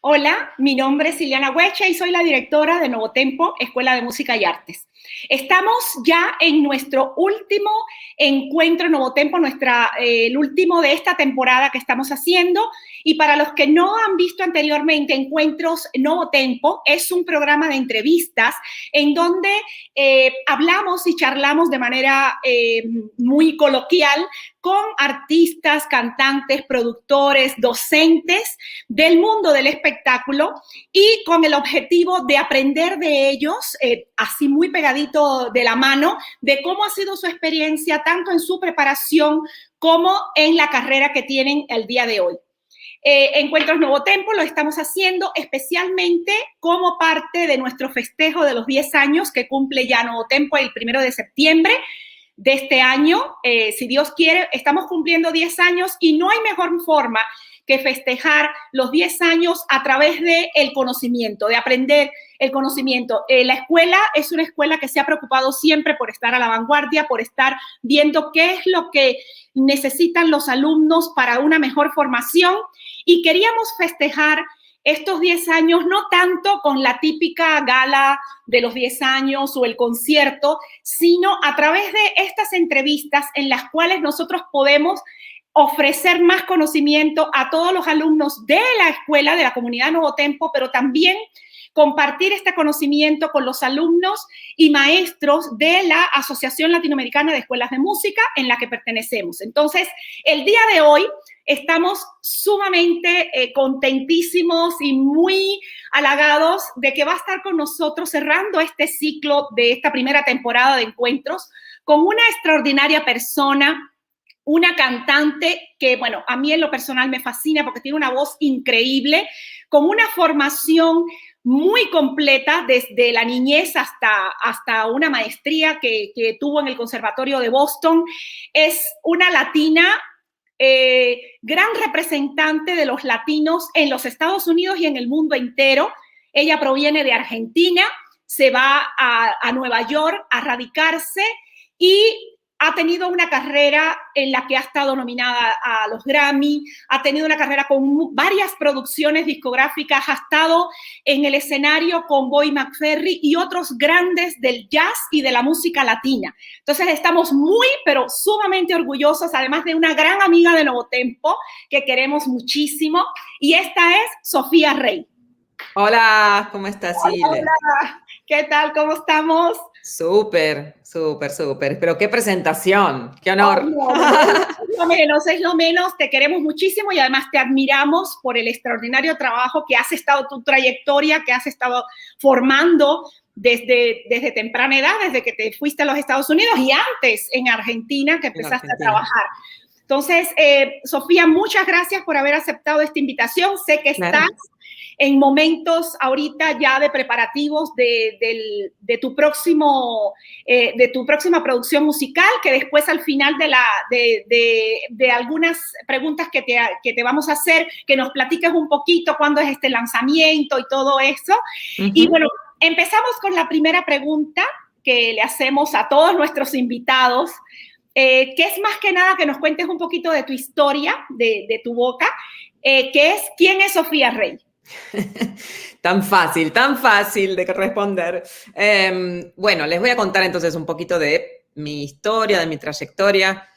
Hola, mi nombre es Iliana Hueche y soy la directora de Nuevo Tempo, Escuela de Música y Artes. Estamos ya en nuestro último encuentro Nuevo Tempo, el último de esta temporada que estamos haciendo. Y para los que no han visto anteriormente Encuentros Nuevo Tempo, es un programa de entrevistas en donde hablamos y charlamos de manera muy coloquial con artistas, cantantes, productores, docentes del mundo del espectáculo y con el objetivo de aprender de ellos, así muy pegadito de la mano, de cómo ha sido su experiencia tanto en su preparación como en la carrera que tienen el día de hoy. Encuentros Nuevo Tempo lo estamos haciendo especialmente como parte de nuestro festejo de los 10 años que cumple ya Nuevo Tempo el 1 de septiembre de este año. Si Dios quiere, estamos cumpliendo 10 años y no hay mejor forma que festejar los 10 años a través del conocimiento, de aprender el conocimiento. La escuela es una escuela que se ha preocupado siempre por estar a la vanguardia, por estar viendo qué es lo que necesitan los alumnos para una mejor formación, y queríamos festejar estos 10 años no tanto con la típica gala de los 10 años o el concierto, sino a través de estas entrevistas en las cuales nosotros podemos ofrecer más conocimiento a todos los alumnos de la escuela, de la comunidad Nuevo Tempo, pero también compartir este conocimiento con los alumnos y maestros de la Asociación Latinoamericana de Escuelas de Música en la que pertenecemos. Entonces, el día de hoy estamos sumamente contentísimos y muy halagados de que va a estar con nosotros cerrando este ciclo de esta primera temporada de encuentros con una extraordinaria persona, una cantante que, bueno, a mí en lo personal me fascina porque tiene una voz increíble, con una formación muy completa desde la niñez hasta una maestría que tuvo en el Conservatorio de Boston. Es una latina, gran representante de los latinos en los Estados Unidos y en el mundo entero. Ella proviene de Argentina, se va a Nueva York a radicarse y ha tenido una carrera en la que ha estado nominada a los Grammy, ha tenido una carrera con varias producciones discográficas, ha estado en el escenario con Bobby McFerrin y otros grandes del jazz y de la música latina. Entonces estamos muy, pero sumamente orgullosos, además de una gran amiga de Nuevo Tempo que queremos muchísimo, y esta es Sofía Rey. Hola, ¿cómo estás, Ile? Hola, ¿qué tal? ¿Cómo estamos? Súper, súper, súper. Pero qué presentación, qué honor. Oh, no, es lo menos, te queremos muchísimo y además te admiramos por el extraordinario trabajo que has estado, tu trayectoria que has estado formando desde temprana edad, desde que te fuiste a los Estados Unidos y antes en Argentina que empezaste a trabajar. Entonces, Sofía, muchas gracias por haber aceptado esta invitación. Sé que estás en momentos ahorita ya de preparativos de tu próxima producción musical, que después al final de algunas preguntas que te vamos a hacer, que nos platiques un poquito cuándo es este lanzamiento y todo eso. Y bueno, empezamos con la primera pregunta que le hacemos a todos nuestros invitados, que es más que nada que nos cuentes un poquito de tu historia, de tu boca, que es ¿quién es Sofía Rey? Tan fácil de responder. Bueno, les voy a contar entonces un poquito de mi historia, de mi trayectoria.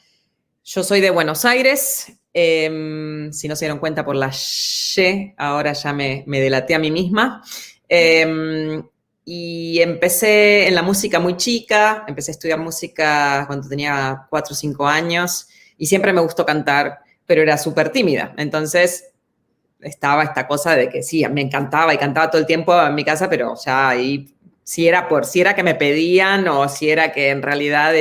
Yo soy de Buenos Aires. Si no se dieron cuenta por la Y, ahora ya me delaté a mí misma. Y empecé en la música muy chica. Empecé a estudiar música cuando tenía 4 o 5 años. Y siempre me gustó cantar, pero era súper tímida. Entonces estaba esta cosa de que sí, me encantaba y cantaba todo el tiempo en mi casa, pero ya ahí, si era que me pedían o si era que en realidad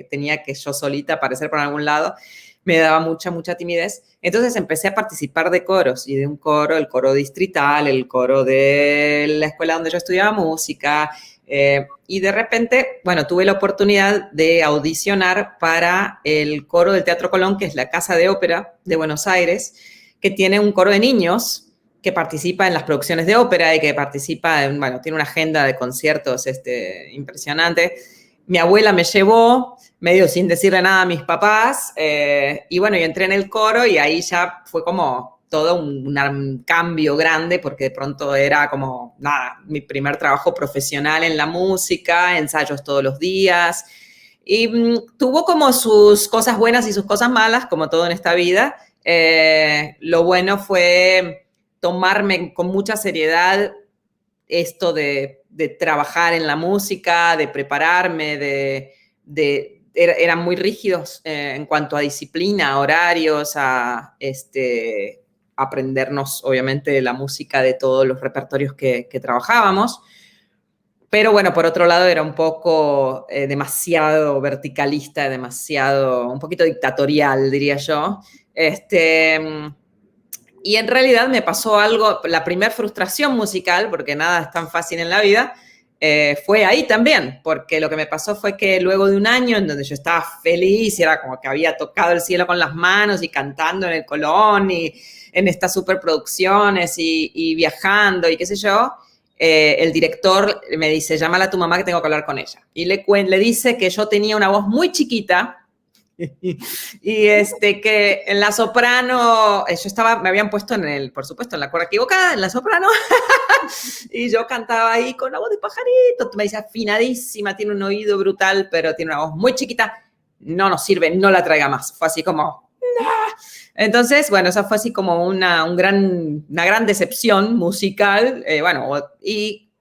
tenía que yo solita aparecer por algún lado, me daba mucha timidez. Entonces empecé a participar de coros, y de un coro, el coro distrital, el coro de la escuela donde yo estudiaba música, y de repente, bueno, tuve la oportunidad de audicionar para el coro del Teatro Colón, que es la casa de ópera de Buenos Aires, que tiene un coro de niños que participa en las producciones de ópera y que participa en, bueno, tiene una agenda de conciertos impresionante. Mi abuela me llevó, medio sin decirle nada a mis papás, y bueno, yo entré en el coro y ahí ya fue como todo un cambio grande porque de pronto era como, nada, mi primer trabajo profesional en la música, ensayos todos los días. Y tuvo como sus cosas buenas y sus cosas malas, como todo en esta vida. Lo bueno fue tomarme con mucha seriedad esto de trabajar en la música, de prepararme, eran muy rígidos en cuanto a disciplina, horarios, a aprendernos, obviamente, la música de todos los repertorios que trabajábamos. Pero bueno, por otro lado era un poco demasiado verticalista, un poquito dictatorial, diría yo. Y en realidad me pasó algo, la primera frustración musical, porque nada es tan fácil en la vida, fue ahí también, porque lo que me pasó fue que luego de un año en donde yo estaba feliz y era como que había tocado el cielo con las manos y cantando en el Colón y en estas superproducciones y viajando y qué sé yo, el director me dice, llámala a tu mamá que tengo que hablar con ella. Y le dice que yo tenía una voz muy chiquita y que en la soprano, me habían puesto por supuesto, en la cuerda equivocada, en la soprano, y yo cantaba ahí con una voz de pajarito, me dice afinadísima, tiene un oído brutal, pero tiene una voz muy chiquita, no nos sirve, no la traiga más. Fue así como, ¡nah! Entonces, bueno, esa fue así como una gran decepción musical,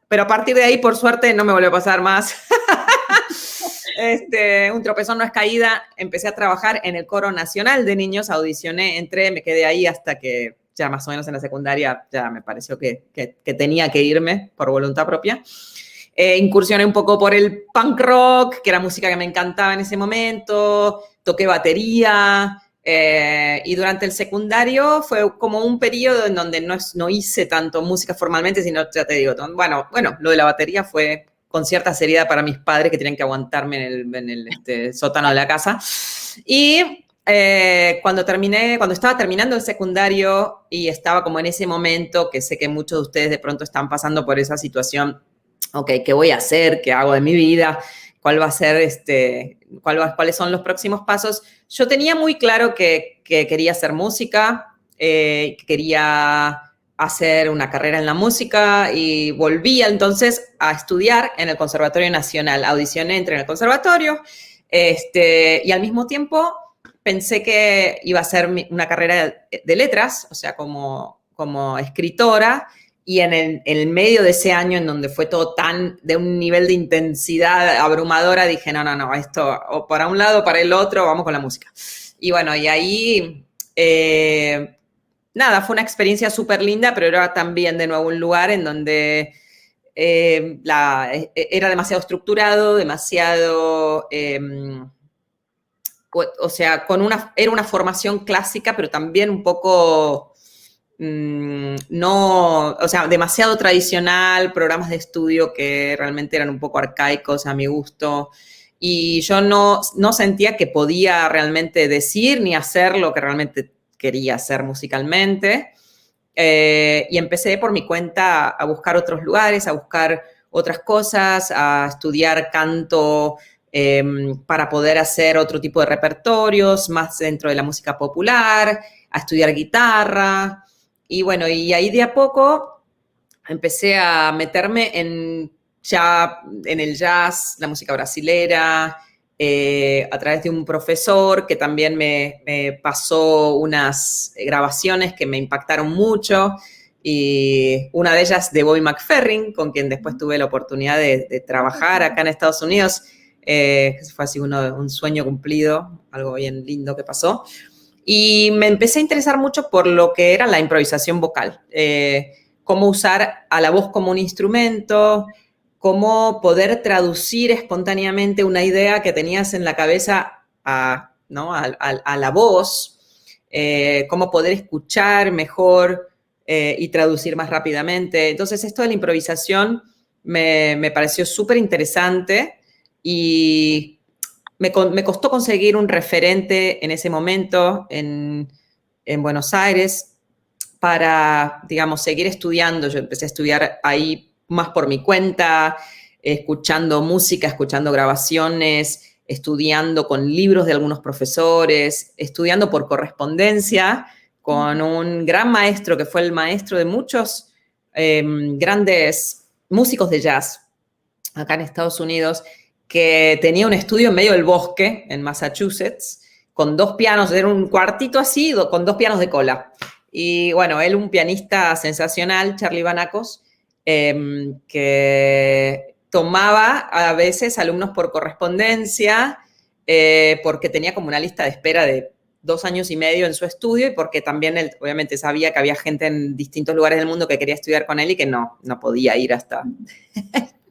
pero a partir de ahí, por suerte, no me volvió a pasar más. Un tropezón no es caída, empecé a trabajar en el Coro Nacional de Niños, audicioné, me quedé ahí hasta que ya más o menos en la secundaria ya me pareció que tenía que irme por voluntad propia. Incursioné un poco por el punk rock, que era música que me encantaba en ese momento, toqué batería, y durante el secundario fue como un periodo en donde no hice tanto música formalmente, sino, ya te digo, bueno, lo de la batería fue con cierta seriedad para mis padres que tenían que aguantarme en el sótano de la casa. Y cuando estaba terminando el secundario y estaba como en ese momento, que sé que muchos de ustedes de pronto están pasando por esa situación, ok, ¿qué voy a hacer? ¿Qué hago de mi vida? ¿Cuál va a ser cuáles son los próximos pasos? Yo tenía muy claro que quería hacer música, quería hacer una carrera en la música y volví entonces a estudiar en el Conservatorio Nacional. Audicioné, entré en el conservatorio y al mismo tiempo pensé que iba a hacer una carrera de letras, o sea, como escritora, y en el medio de ese año en donde fue todo tan de un nivel de intensidad abrumadora, dije, no, esto o para un lado o para el otro, vamos con la música. Y bueno, y ahí... nada, fue una experiencia súper linda, pero era también de nuevo un lugar en donde era demasiado estructurado, demasiado, o sea, era una formación clásica, pero también un poco, o sea, demasiado tradicional, programas de estudio que realmente eran un poco arcaicos a mi gusto. Y yo no sentía que podía realmente decir ni hacer lo que realmente quería hacer musicalmente, y empecé por mi cuenta a buscar otros lugares, a buscar otras cosas, a estudiar canto para poder hacer otro tipo de repertorios, más dentro de la música popular, a estudiar guitarra, y bueno, y ahí de a poco empecé a meterme en el jazz, la música brasilera, a través de un profesor que también me pasó unas grabaciones que me impactaron mucho, y una de ellas de Bobby McFerrin, con quien después tuve la oportunidad de trabajar acá en Estados Unidos. Fue así un sueño cumplido, algo bien lindo que pasó. Y me empecé a interesar mucho por lo que era la improvisación vocal, cómo usar a la voz como un instrumento, cómo poder traducir espontáneamente una idea que tenías en la cabeza a la voz, cómo poder escuchar mejor y traducir más rápidamente. Entonces, esto de la improvisación me pareció súper interesante y me costó conseguir un referente en ese momento en Buenos Aires para, digamos, seguir estudiando. Yo empecé a estudiar ahí más por mi cuenta, escuchando música, escuchando grabaciones, estudiando con libros de algunos profesores, estudiando por correspondencia con un gran maestro que fue el maestro de muchos grandes músicos de jazz acá en Estados Unidos, que tenía un estudio en medio del bosque, en Massachusetts, con 2 pianos, era un cuartito así, con 2 pianos de cola. Y bueno, él, un pianista sensacional, Charlie Banacos, que tomaba a veces alumnos por correspondencia, porque tenía como una lista de espera de 2 años y medio en su estudio y porque también él obviamente sabía que había gente en distintos lugares del mundo que quería estudiar con él y que no podía ir hasta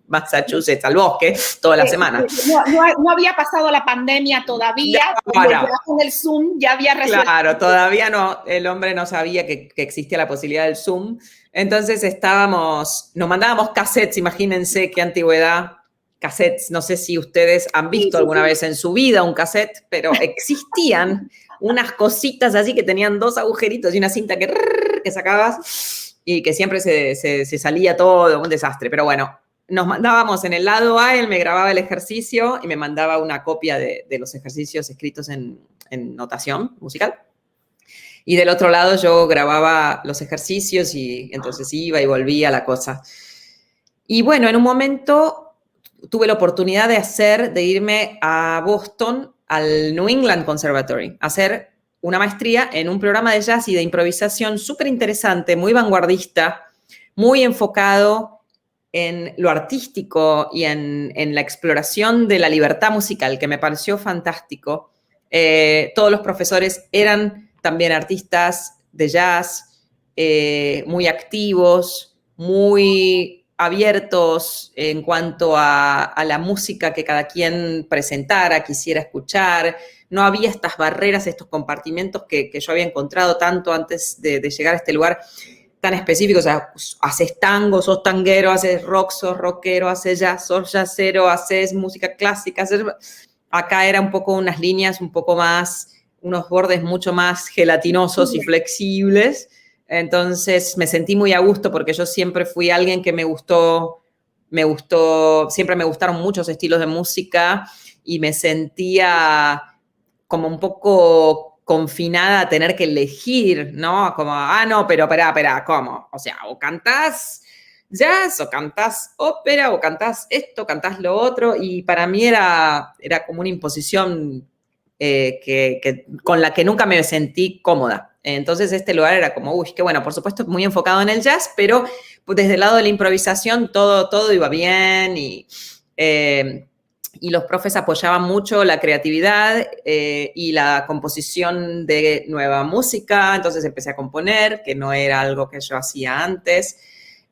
Massachusetts, al bosque, toda la semana. No había pasado la pandemia todavía, no. Ya con el Zoom ya había resuelto. Claro, todavía no, el hombre no sabía que existía la posibilidad del Zoom. Entonces nos mandábamos cassettes, imagínense qué antigüedad, cassettes, no sé si ustedes han visto alguna vez en su vida un cassette, pero existían unas cositas así que tenían 2 agujeritos y una cinta que sacabas y que siempre se salía todo, un desastre, pero bueno. Nos mandábamos en el lado A, él me grababa el ejercicio y me mandaba una copia de los ejercicios escritos en notación musical. Y del otro lado yo grababa los ejercicios y entonces iba y volvía la cosa. Y bueno, en un momento tuve la oportunidad de irme a Boston, al New England Conservatory, a hacer una maestría en un programa de jazz y de improvisación súper interesante, muy vanguardista, muy enfocado en lo artístico y en la exploración de la libertad musical, que me pareció fantástico. Todos los profesores eran también artistas de jazz, muy activos, muy abiertos en cuanto a la música que cada quien presentara, quisiera escuchar. No había estas barreras, estos compartimentos que yo había encontrado tanto antes de llegar a este lugar tan específico. O sea, haces tango, sos tanguero, haces rock, sos rockero, haces jazz, sos jazzero, haces música clásica. Acá era un poco unas líneas un poco más, unos bordes mucho más gelatinosos y flexibles. Entonces me sentí muy a gusto porque yo siempre fui alguien que siempre me gustaron muchos estilos de música y me sentía como un poco confinada a tener que elegir, ¿no? Como, no, pero espera, ¿cómo? O sea, o cantás jazz, o cantás ópera, o cantás esto, cantás lo otro, y para mí era como una imposición con la que nunca me sentí cómoda. Entonces este lugar era como, uy, qué bueno, por supuesto muy enfocado en el jazz, pero desde el lado de la improvisación todo iba bien y los profes apoyaban mucho la creatividad y la composición de nueva música, entonces empecé a componer, que no era algo que yo hacía antes,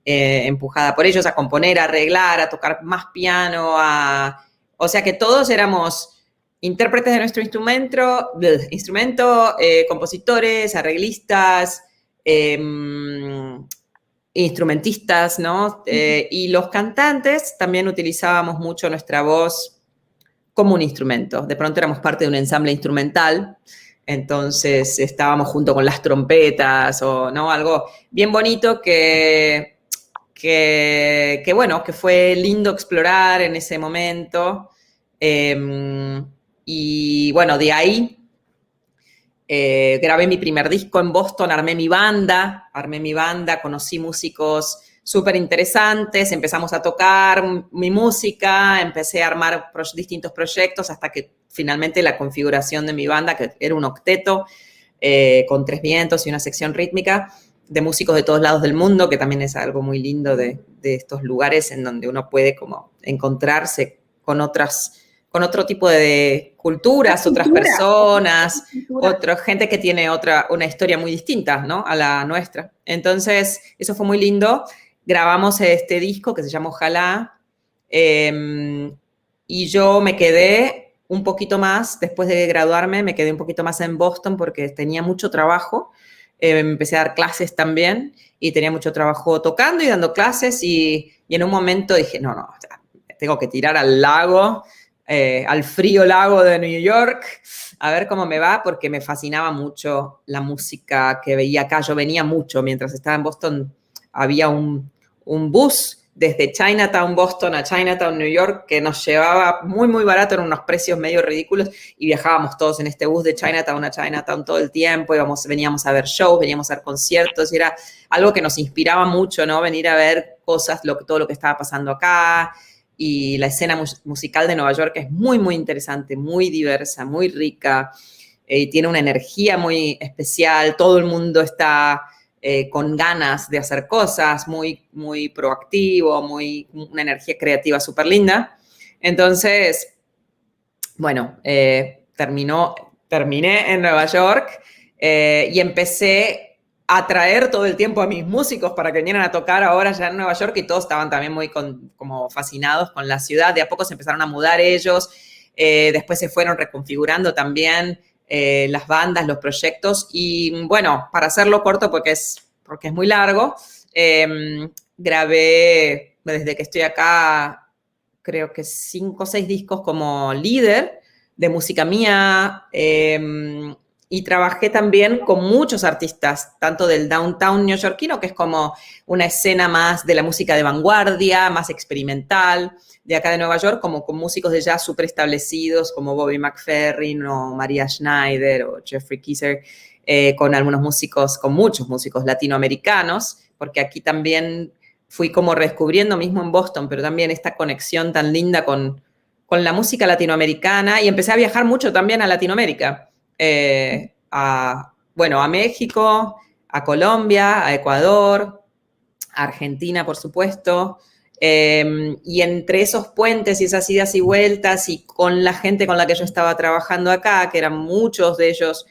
empujada por ellos a componer, a arreglar, a tocar más piano, o sea que todos éramos intérpretes de nuestro instrumento, compositores, arreglistas, instrumentistas, ¿no? Y los cantantes también utilizábamos mucho nuestra voz como un instrumento. De pronto éramos parte de un ensamble instrumental, entonces estábamos junto con las trompetas o no, algo bien bonito que bueno, que fue lindo explorar en ese momento. Y bueno, de ahí grabé mi primer disco en Boston, armé mi banda, conocí músicos súper interesantes, empezamos a tocar mi música, empecé a armar distintos proyectos hasta que finalmente la configuración de mi banda, que era un octeto, con 3 vientos y una sección rítmica, de músicos de todos lados del mundo, que también es algo muy lindo de estos lugares en donde uno puede como encontrarse con otro tipo de culturas, otras personas, otra gente que tiene una historia muy distinta, ¿no? A la nuestra. Entonces, eso fue muy lindo. Grabamos este disco que se llama Ojalá, y yo me quedé un poquito más, después de graduarme, me quedé un poquito más en Boston porque tenía mucho trabajo. Empecé a dar clases también y tenía mucho trabajo tocando y dando clases y en un momento dije, no, tengo que tirar al lago, al frío lago de New York, a ver cómo me va, porque me fascinaba mucho la música que veía acá. Yo venía mucho, mientras estaba en Boston había un bus desde Chinatown, Boston a Chinatown, New York, que nos llevaba muy, muy barato, en unos precios medio ridículos, y viajábamos todos en este bus de Chinatown a Chinatown todo el tiempo, veníamos a ver shows, veníamos a ver conciertos, y era algo que nos inspiraba mucho, ¿no? Venir a ver cosas, todo lo que estaba pasando acá, y la escena musical de Nueva York es muy, muy interesante, muy diversa, muy rica, tiene una energía muy especial, todo el mundo está con ganas de hacer cosas, muy, muy proactivo, una energía creativa súper linda. Entonces, bueno, terminé en Nueva York y empecé a traer todo el tiempo a mis músicos para que vinieran a tocar ahora ya en Nueva York, y todos estaban también muy como fascinados con la ciudad. De a poco se empezaron a mudar ellos, después se fueron reconfigurando también las bandas, los proyectos, y bueno, para hacerlo corto porque es muy largo, grabé desde que estoy acá, creo que 5 o 6 discos como líder de música mía, y trabajé también con muchos artistas, tanto del downtown neoyorquino, que es como una escena más de la música de vanguardia, más experimental, de acá de Nueva York, como con músicos de jazz súper establecidos, como Bobby McFerrin o Maria Schneider o Jeffrey Kisser, con muchos músicos latinoamericanos, porque aquí también fui como redescubriendo, mismo en Boston, pero también esta conexión tan linda con la música latinoamericana, y empecé a viajar mucho también a Latinoamérica, a México, a Colombia, a Ecuador, a Argentina, por supuesto, y entre esos puentes y esas idas y vueltas, y con la gente con la que yo estaba trabajando acá, que eran muchos de ellos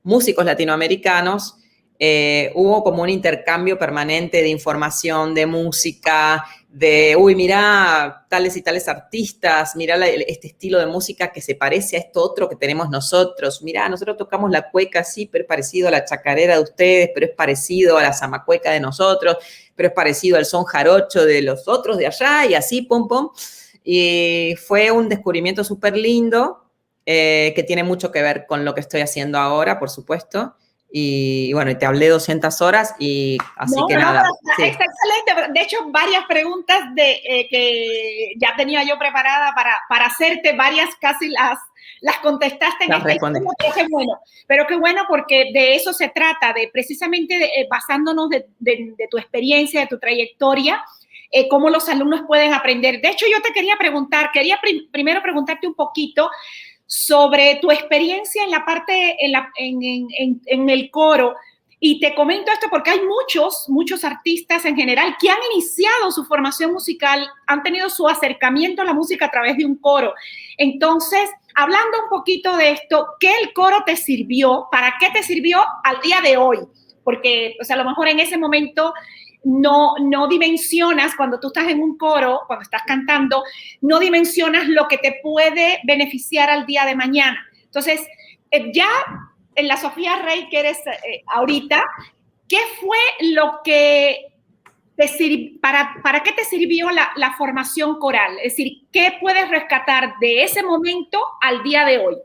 músicos latinoamericanos, hubo como un intercambio permanente de información, de música, mirá tales y tales artistas, mirá este estilo de música que se parece a esto otro que tenemos nosotros, mirá, nosotros tocamos la cueca, sí, pero es parecido a la chacarera de ustedes, pero es parecido a la zamacueca de nosotros, pero es parecido al son jarocho de los otros de allá, y así, pum, pum. Y fue un descubrimiento súper lindo, que tiene mucho que ver con lo que estoy haciendo ahora, por supuesto. Y bueno, y te hablé 200 horas, y así que nada. Sí. Está excelente. De hecho, varias preguntas que ya tenía yo preparada para hacerte, varias casi las contestaste en las respondí. Pero qué bueno, porque de eso se trata, de precisamente basándonos de tu experiencia, de tu trayectoria, cómo los alumnos pueden aprender. De hecho, yo te quería preguntar, primero preguntarte un poquito sobre tu experiencia en la parte, en el coro. Y te comento esto porque hay muchos artistas en general que han iniciado su formación musical, han tenido su acercamiento a la música a través de un coro. Entonces, hablando un poquito de esto, ¿qué el coro te sirvió? ¿Para qué te sirvió al día de hoy? Porque, a lo mejor en ese momento no dimensionas, cuando tú estás en un coro, cuando estás cantando, no dimensionas lo que te puede beneficiar al día de mañana. Entonces, ya en la Sofía Rey que eres ahorita, ¿qué fue lo que para qué te sirvió la formación coral? Es decir, ¿qué puedes rescatar de ese momento al día de hoy?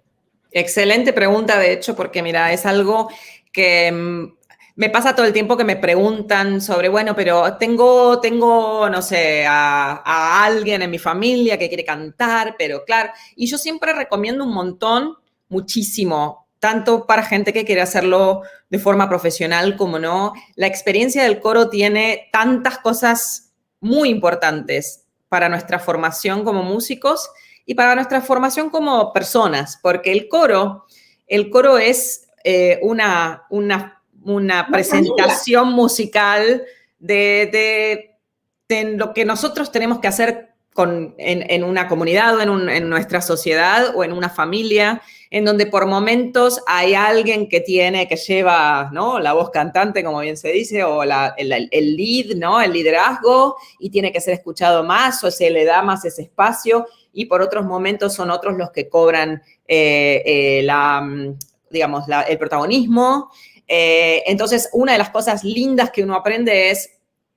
Excelente pregunta, de hecho, porque mira, es algo que me pasa todo el tiempo, que me preguntan sobre, bueno, pero tengo no sé, a alguien en mi familia que quiere cantar, pero claro, y yo siempre recomiendo un montón, muchísimo, tanto para gente que quiere hacerlo de forma profesional como no. La experiencia del coro tiene tantas cosas muy importantes para nuestra formación como músicos y para nuestra formación como personas, porque el coro es una presentación musical de lo que nosotros tenemos que hacer en una comunidad o en nuestra sociedad o en una familia, en donde por momentos hay alguien que lleva, ¿no?, la voz cantante, como bien se dice, o el lead, ¿no?, el liderazgo, y tiene que ser escuchado más, o se le da más ese espacio, y por otros momentos son otros los que cobran el protagonismo. Entonces, una de las cosas lindas que uno aprende es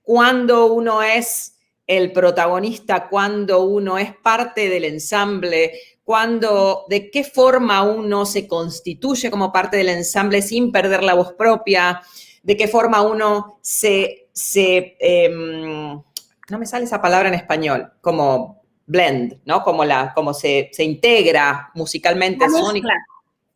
cuando uno es el protagonista, cuando uno es parte del ensamble, de qué forma uno se constituye como parte del ensamble sin perder la voz propia, de qué forma uno no me sale esa palabra en español, como blend, ¿no? Como se integra musicalmente.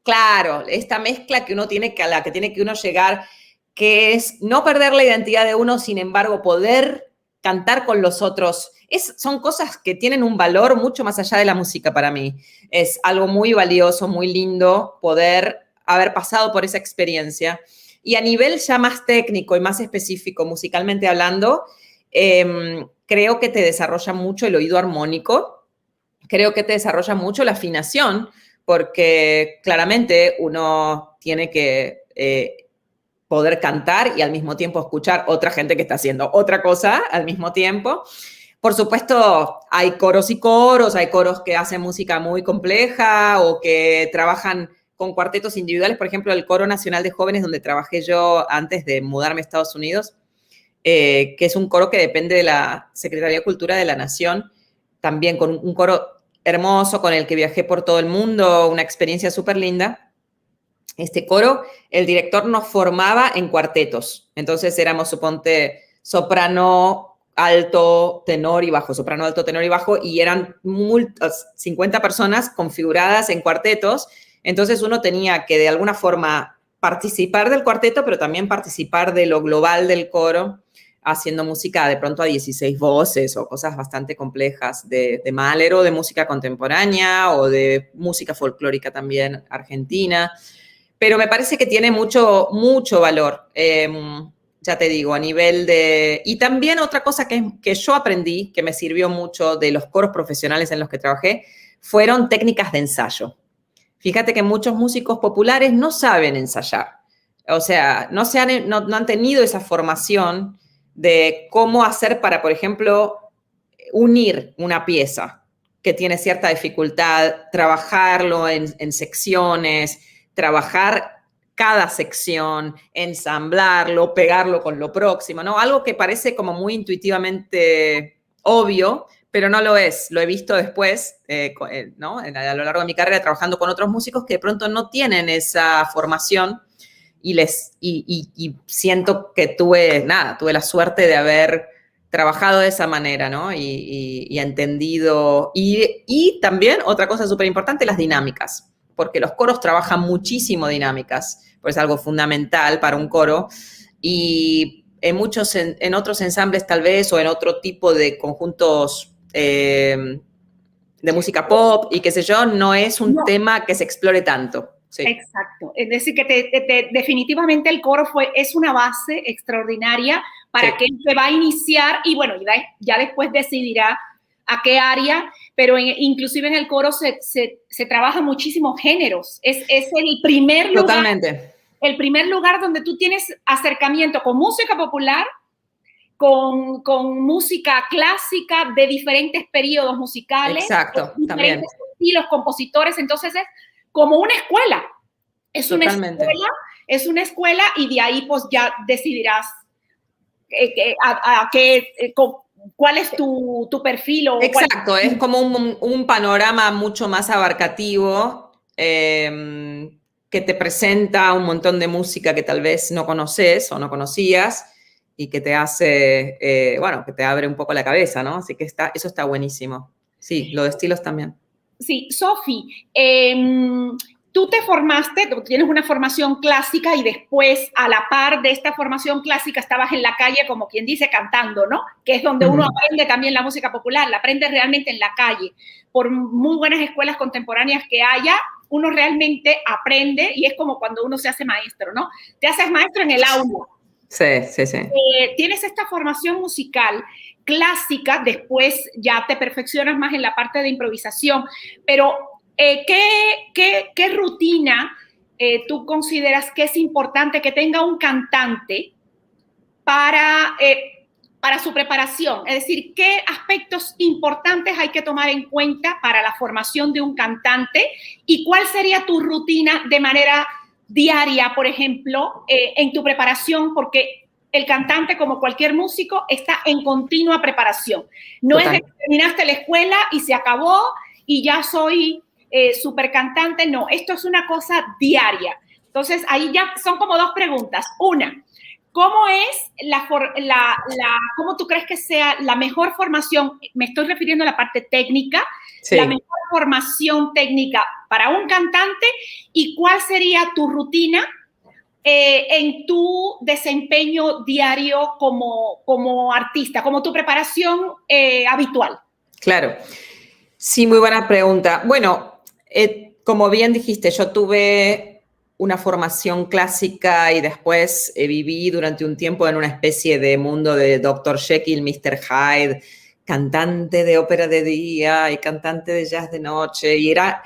Claro, esta mezcla que uno tiene a la que tiene que uno llegar, que es no perder la identidad de uno, sin embargo, poder cantar con los otros. Son cosas que tienen un valor mucho más allá de la música para mí. Es algo muy valioso, muy lindo poder haber pasado por esa experiencia. Y a nivel ya más técnico y más específico, musicalmente hablando, creo que te desarrolla mucho el oído armónico, creo que te desarrolla mucho la afinación, porque claramente uno tiene que poder cantar y al mismo tiempo escuchar otra gente que está haciendo otra cosa al mismo tiempo. Por supuesto, hay coros y coros, hay coros que hacen música muy compleja o que trabajan con cuartetos individuales. Por ejemplo, el Coro Nacional de Jóvenes, donde trabajé yo antes de mudarme a Estados Unidos, que es un coro que depende de la Secretaría de Cultura de la Nación, también con un coro hermoso con el que viajé por todo el mundo, una experiencia súper linda. Este coro, el director nos formaba en cuartetos. Entonces éramos, suponte, soprano, alto, tenor y bajo, soprano, alto, tenor y bajo, y eran 50 personas configuradas en cuartetos. Entonces uno tenía que de alguna forma participar del cuarteto, pero también participar de lo global del coro, haciendo música de pronto a 16 voces o cosas bastante complejas de Mahler o de música contemporánea o de música folclórica también argentina. Pero me parece que tiene mucho, mucho valor, ya te digo, a nivel de... Y también otra cosa que yo aprendí, que me sirvió mucho de los coros profesionales en los que trabajé, fueron técnicas de ensayo. Fíjate que muchos músicos populares no saben ensayar. O sea, no han tenido esa formación de cómo hacer para, por ejemplo, unir una pieza que tiene cierta dificultad, trabajarlo en secciones, trabajar cada sección, ensamblarlo, pegarlo con lo próximo, ¿no? Algo que parece como muy intuitivamente obvio, pero no lo es. Lo he visto después, ¿no? A lo largo de mi carrera trabajando con otros músicos que de pronto no tienen esa formación y siento que tuve la suerte de haber trabajado de esa manera, ¿no? Y entendido. Y también, otra cosa súper importante, las dinámicas, porque los coros trabajan muchísimo dinámicas, pues es algo fundamental para un coro. Y en otros ensambles tal vez, o en otro tipo de conjuntos de música pop y qué sé yo, no es un tema que se explore tanto. Sí. Exacto. Es decir, que definitivamente el coro es una base extraordinaria para quien se va a iniciar y bueno, ya después decidirá a qué área, pero inclusive en el coro se trabaja muchísimos géneros. Es el primer lugar. Totalmente. El primer lugar donde tú tienes acercamiento con música popular, con música clásica de diferentes periodos musicales. Exacto, diferentes también. estilos, compositores. Entonces es como una escuela. Totalmente. Es una escuela y de ahí pues ya decidirás cuál es tu perfil. Exacto, es como un panorama mucho más abarcativo que te presenta un montón de música que tal vez no conoces o no conocías y que te hace, que te abre un poco la cabeza, ¿no? Así que eso está buenísimo. Sí, lo de estilos también. Sí, Sofi, tú te formaste, tú tienes una formación clásica y después, a la par de esta formación clásica, estabas en la calle, como quien dice, cantando, ¿no? Que es donde uno aprende también la música popular, la aprende realmente en la calle. Por muy buenas escuelas contemporáneas que haya, uno realmente aprende y es como cuando uno se hace maestro, ¿no? Te haces maestro en el aula. Sí, sí, sí. Tienes esta formación musical clásica, después ya te perfeccionas más en la parte de improvisación, pero ¿qué rutina tú consideras que es importante que tenga un cantante para su preparación? Es decir, ¿qué aspectos importantes hay que tomar en cuenta para la formación de un cantante y cuál sería tu rutina de manera diaria, por ejemplo, en tu preparación? Porque el cantante, como cualquier músico, está en continua preparación. No Total. Es de que terminaste la escuela y se acabó y ya soy súper cantante. No, esto es una cosa diaria. Entonces, ahí ya son como dos preguntas. Una, ¿cómo es cómo tú crees que sea la mejor formación? Me estoy refiriendo a la parte técnica, Sí. la mejor formación técnica para un cantante y cuál sería tu rutina en tu desempeño diario como artista, como tu preparación habitual. Claro. Sí, muy buena pregunta. Bueno, como bien dijiste, yo tuve una formación clásica y después viví durante un tiempo en una especie de mundo de Dr. Jekyll, Mr. Hyde, cantante de ópera de día y cantante de jazz de noche, y era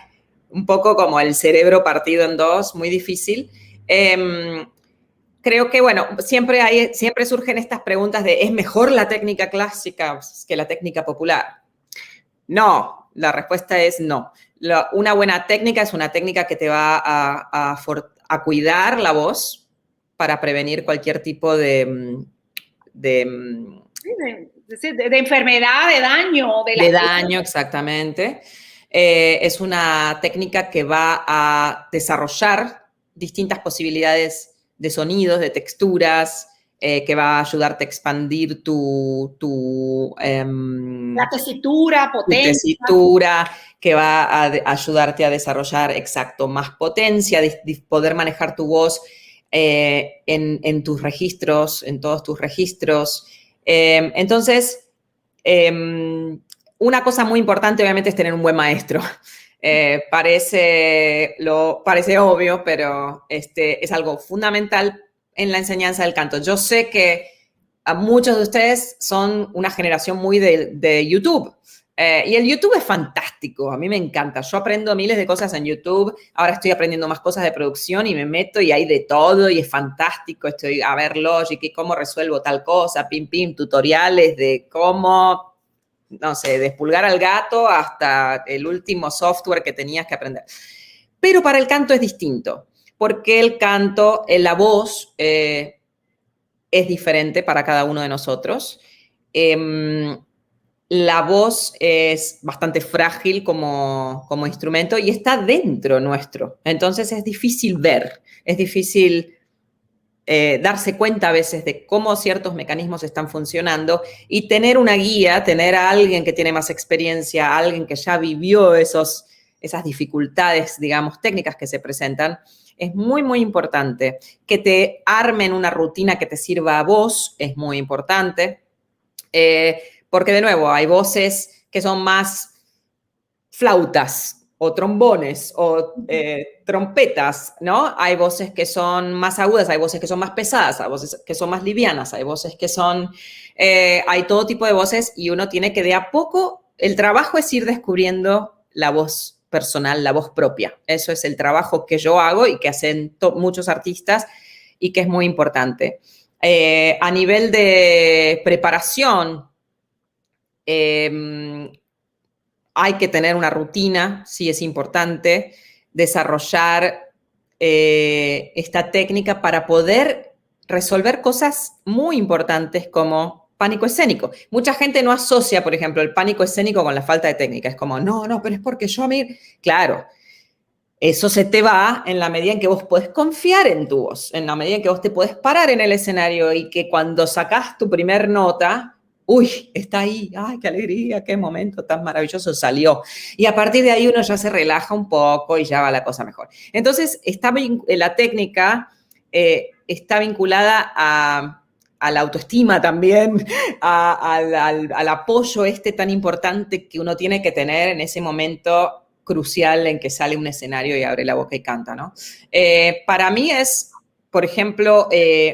un poco como el cerebro partido en dos, muy difícil. Creo que, bueno, siempre surgen estas preguntas de, ¿es mejor la técnica clásica que la técnica popular? No, la respuesta es no. Una buena técnica es una técnica que te va a cuidar la voz para prevenir cualquier tipo de enfermedad, de daño. De daño, exactamente. Es una técnica que va a desarrollar distintas posibilidades de sonidos, de texturas, que va a ayudarte a expandir la tesitura, potencia. Tu tesitura, que va a ayudarte a desarrollar, exacto, más potencia, poder manejar tu voz en tus registros, en todos tus registros. Entonces, una cosa muy importante, obviamente, es tener un buen maestro. Parece obvio, pero es algo fundamental en la enseñanza del canto. Yo sé que a muchos de ustedes son una generación muy de YouTube. Y el YouTube es fantástico, a mí me encanta. Yo aprendo miles de cosas en YouTube, ahora estoy aprendiendo más cosas de producción y me meto y hay de todo y es fantástico. Estoy a ver Logic y cómo resuelvo tal cosa, tutoriales de cómo, no sé, despulgar al gato hasta el último software que tenías que aprender. Pero para el canto es distinto, porque el canto, la voz, es diferente para cada uno de nosotros. La voz es bastante frágil como instrumento y está dentro nuestro. Entonces es difícil ver, es difícil darse cuenta a veces de cómo ciertos mecanismos están funcionando y tener una guía, tener a alguien que tiene más experiencia, alguien que ya vivió esas dificultades, digamos, técnicas que se presentan, es muy, muy importante. Que te armen una rutina que te sirva a vos es muy importante. Porque, de nuevo, hay voces que son más flautas o trombones o trompetas, ¿no? Hay voces que son más agudas, hay voces que son más pesadas, hay voces que son más livianas, hay voces que son... hay todo tipo de voces y uno tiene que de a poco... El trabajo es ir descubriendo la voz personal, la voz propia. Eso es el trabajo que yo hago y que hacen muchos artistas y que es muy importante. A nivel de preparación, hay que tener una rutina, sí es importante, desarrollar esta técnica para poder resolver cosas muy importantes como pánico escénico. Mucha gente no asocia, por ejemplo, el pánico escénico con la falta de técnica. Es como, no, pero es porque yo a mí... Claro, eso se te va en la medida en que vos podés confiar en tu voz, en la medida en que vos te podés parar en el escenario y que cuando sacás tu primer nota, uy, está ahí, ay, qué alegría, qué momento tan maravilloso salió. Y a partir de ahí uno ya se relaja un poco y ya va la cosa mejor. Entonces, la técnica está vinculada a la autoestima también, al apoyo tan importante que uno tiene que tener en ese momento crucial en que sale un escenario y abre la boca y canta, ¿no? Para mí es, por ejemplo,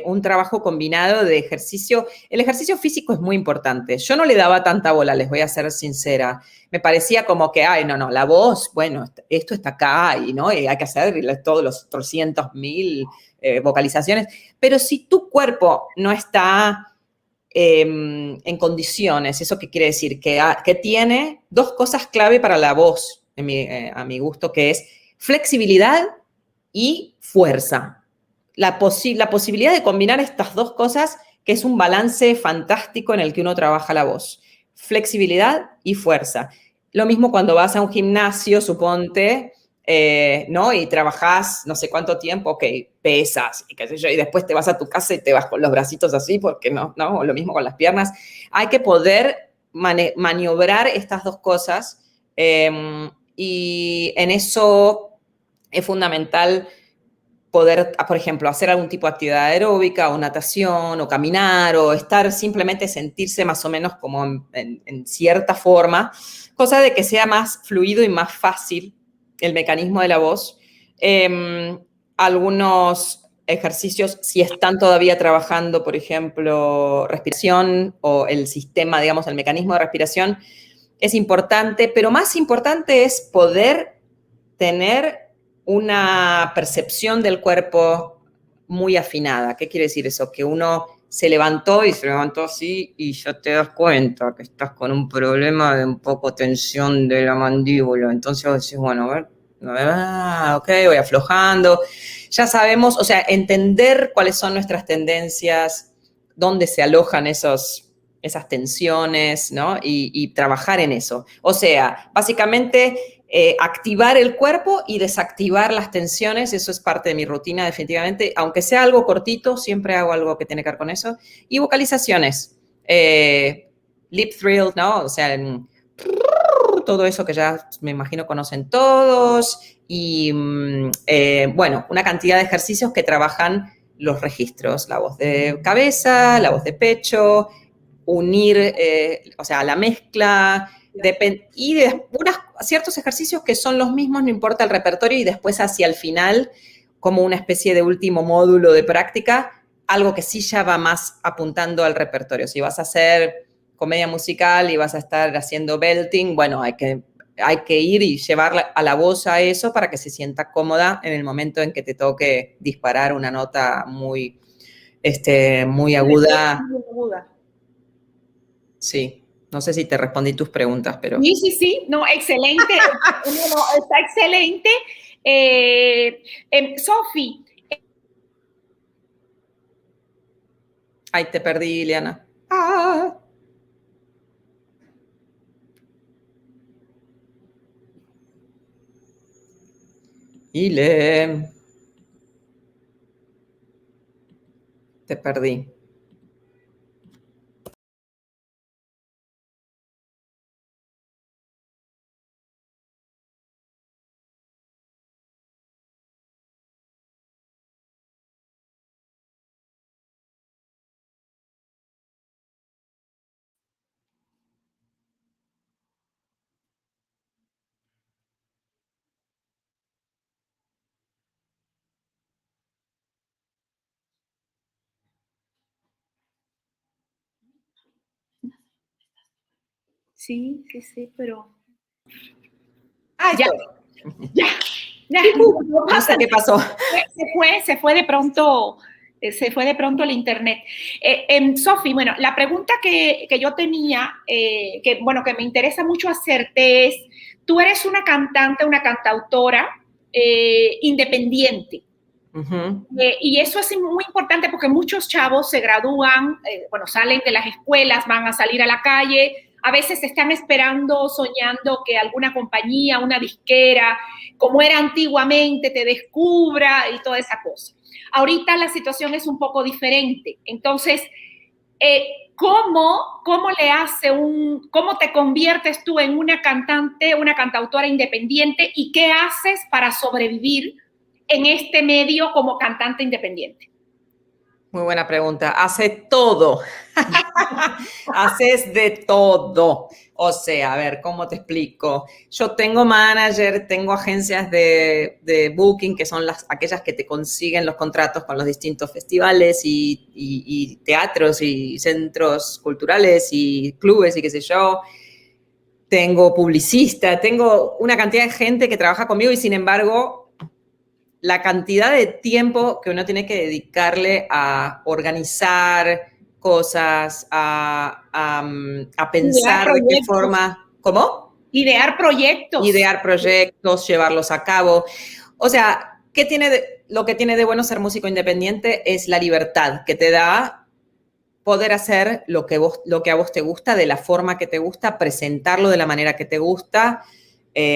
un trabajo combinado de ejercicio. El ejercicio físico es muy importante. Yo no le daba tanta bola, les voy a ser sincera. Me parecía como que, no, la voz, bueno, esto está acá y, ¿no? Y hay que hacer todos los 300.000 vocalizaciones. Pero si tu cuerpo no está en condiciones, ¿eso qué quiere decir? Que tiene dos cosas clave para la voz, a mi gusto, que es flexibilidad y fuerza. La posibilidad de combinar estas dos cosas, que es un balance fantástico en el que uno trabaja la voz. Flexibilidad y fuerza. Lo mismo cuando vas a un gimnasio, suponte, ¿no? Y trabajás no sé cuánto tiempo, ok, pesas y qué sé yo, y después te vas a tu casa y te vas con los bracitos así, porque no, ¿no? O lo mismo con las piernas. Hay que poder maniobrar estas dos cosas y en eso es fundamental poder, por ejemplo, hacer algún tipo de actividad aeróbica o natación o caminar o estar simplemente sentirse más o menos como en cierta forma, cosa de que sea más fluido y más fácil el mecanismo de la voz. Algunos ejercicios, si están todavía trabajando, por ejemplo, respiración o el sistema, digamos, el mecanismo de respiración, es importante, pero más importante es poder tener una percepción del cuerpo muy afinada. ¿Qué quiere decir eso? Que uno se levantó así y ya te das cuenta que estás con un problema de un poco tensión de la mandíbula. Entonces vos decís, bueno, a ver, ok, voy aflojando. Ya sabemos, o sea, entender cuáles son nuestras tendencias, dónde se alojan esas tensiones, ¿no? Y trabajar en eso. O sea, básicamente activar el cuerpo y desactivar las tensiones, eso es parte de mi rutina definitivamente, aunque sea algo cortito, siempre hago algo que tiene que ver con eso. Y vocalizaciones, lip thrill, ¿no? O sea, todo eso que ya me imagino conocen todos y bueno, una cantidad de ejercicios que trabajan los registros, la voz de cabeza, la voz de pecho, unir, o sea, la mezcla, y de ciertos ejercicios que son los mismos, no importa el repertorio, y después hacia el final, como una especie de último módulo de práctica, algo que sí ya va más apuntando al repertorio. Si vas a hacer comedia musical y vas a estar haciendo belting, bueno, hay que ir y llevar a la voz a eso para que se sienta cómoda en el momento en que te toque disparar una nota muy, muy aguda. Muy aguda. Sí, no sé si te respondí tus preguntas, pero... Sí, sí, sí, no, excelente, no, está excelente. Sofi. Ay, te perdí, Ileana. Ah. Ile. Te perdí. Sí, sí, sí, pero... Ah, ya, ya, ya. No sé qué pasó. Se fue de pronto, el internet. Sofi, bueno, la pregunta que yo tenía, bueno, que me interesa mucho hacerte es, tú eres una cantante, una cantautora independiente. Y eso es muy importante porque muchos chavos se gradúan, bueno, salen de las escuelas, van a salir a la calle, a veces están esperando, soñando que alguna compañía, una disquera, como era antiguamente, te descubra y toda esa cosa. Ahorita la situación es un poco diferente. Entonces, ¿cómo le hace cómo te conviertes tú en una cantante, una cantautora independiente y qué haces para sobrevivir en este medio como cantante independiente? Muy buena pregunta. Hace todo. Haces de todo. O sea, a ver, ¿cómo te explico? Yo tengo manager, tengo agencias de booking, que son aquellas que te consiguen los contratos con los distintos festivales y teatros y centros culturales y clubes y qué sé yo. Tengo publicista, tengo una cantidad de gente que trabaja conmigo y sin embargo la cantidad de tiempo que uno tiene que dedicarle a organizar cosas, a pensar de qué forma, ¿cómo? Idear proyectos. Idear proyectos, llevarlos a cabo. O sea, lo que tiene de bueno ser músico independiente es la libertad que te da poder hacer lo que a vos te gusta, de la forma que te gusta, presentarlo de la manera que te gusta.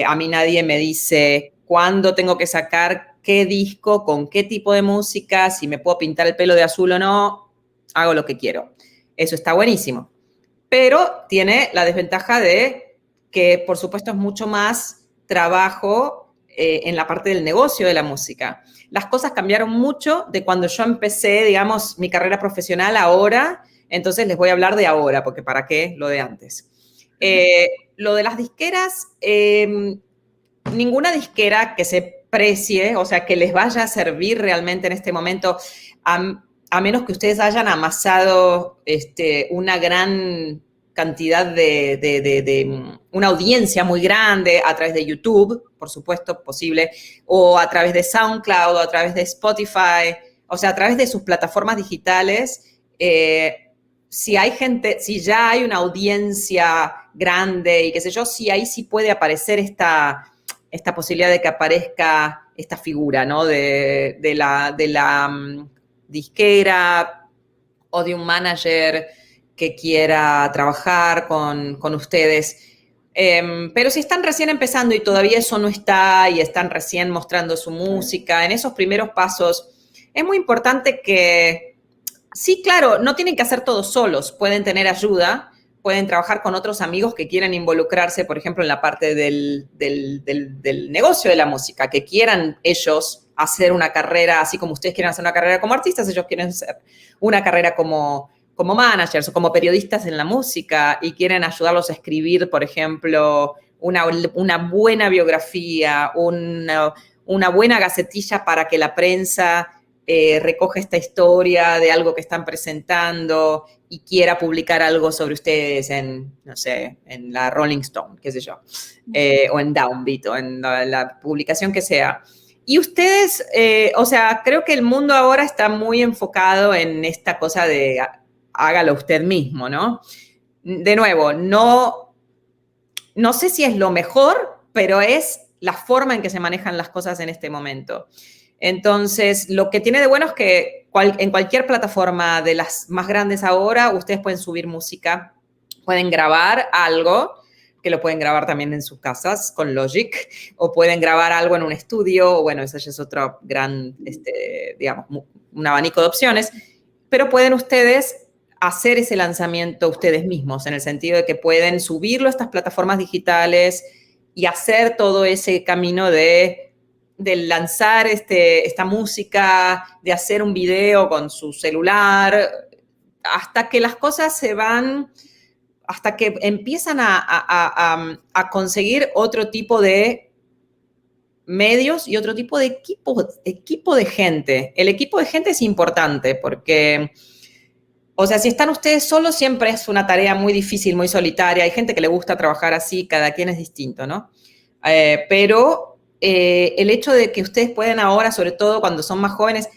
A mí nadie me dice cuándo tengo que sacar qué disco, con qué tipo de música, si me puedo pintar el pelo de azul o no, hago lo que quiero. Eso está buenísimo. Pero tiene la desventaja de que, por supuesto, es mucho más trabajo en la parte del negocio de la música. Las cosas cambiaron mucho de cuando yo empecé, digamos, mi carrera profesional ahora, entonces les voy a hablar de ahora, porque ¿para qué lo de antes? Lo de las disqueras, ninguna disquera que se precie, o sea, que les vaya a servir realmente en este momento, a menos que ustedes hayan amasado una gran cantidad de una audiencia muy grande a través de YouTube, por supuesto, posible, o a través de SoundCloud, o a través de Spotify, o sea, a través de sus plataformas digitales. Si hay gente, si ya hay una audiencia grande y qué sé yo, sí, ahí sí puede aparecer esta posibilidad de que aparezca esta figura, ¿no? De la disquera o de un manager que quiera trabajar con ustedes. Pero si están recién empezando y todavía eso no está y están recién mostrando su música, en esos primeros pasos, es muy importante que, sí, claro, no tienen que hacer todo solos, pueden tener ayuda, pueden trabajar con otros amigos que quieran involucrarse, por ejemplo, en la parte del negocio de la música, que quieran ellos hacer una carrera, así como ustedes quieren hacer una carrera como artistas, ellos quieren hacer una carrera como managers o como periodistas en la música y quieren ayudarlos a escribir, por ejemplo, una buena biografía, una buena gacetilla para que la prensa recoja esta historia de algo que están presentando y quiera publicar algo sobre ustedes en, no sé, en la Rolling Stone, qué sé yo, o en Downbeat, o en la publicación que sea. Y ustedes, o sea, creo que el mundo ahora está muy enfocado en esta cosa de hágalo usted mismo, ¿no? De nuevo, no sé si es lo mejor, pero es la forma en que se manejan las cosas en este momento. Entonces, lo que tiene de bueno es que en cualquier plataforma de las más grandes ahora, ustedes pueden subir música, pueden grabar algo, que lo pueden grabar también en sus casas con Logic, o pueden grabar algo en un estudio, o bueno, ese ya es otro gran, digamos, un abanico de opciones, pero pueden ustedes hacer ese lanzamiento ustedes mismos, en el sentido de que pueden subirlo a estas plataformas digitales y hacer todo ese camino de lanzar esta música, de hacer un video con su celular, hasta que las cosas se van, hasta que empiezan a conseguir otro tipo de medios y otro tipo de equipo de gente. El equipo de gente es importante porque, o sea, si están ustedes solos siempre es una tarea muy difícil, muy solitaria. Hay gente que le gusta trabajar así, cada quien es distinto, ¿no? Pero el hecho de que ustedes pueden ahora, sobre todo cuando son más jóvenes,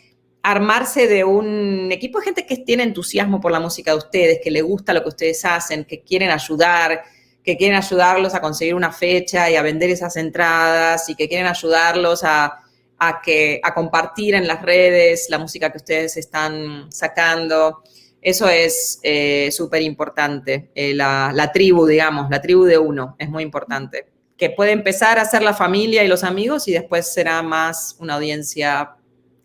armarse de un equipo de gente que tiene entusiasmo por la música de ustedes, que le gusta lo que ustedes hacen, que quieren ayudar, que quieren ayudarlos a conseguir una fecha y a vender esas entradas y que quieren ayudarlos a compartir en las redes la música que ustedes están sacando. Eso es súper importante. La tribu, digamos, la tribu de uno es muy importante. Que puede empezar a ser la familia y los amigos y después será más una audiencia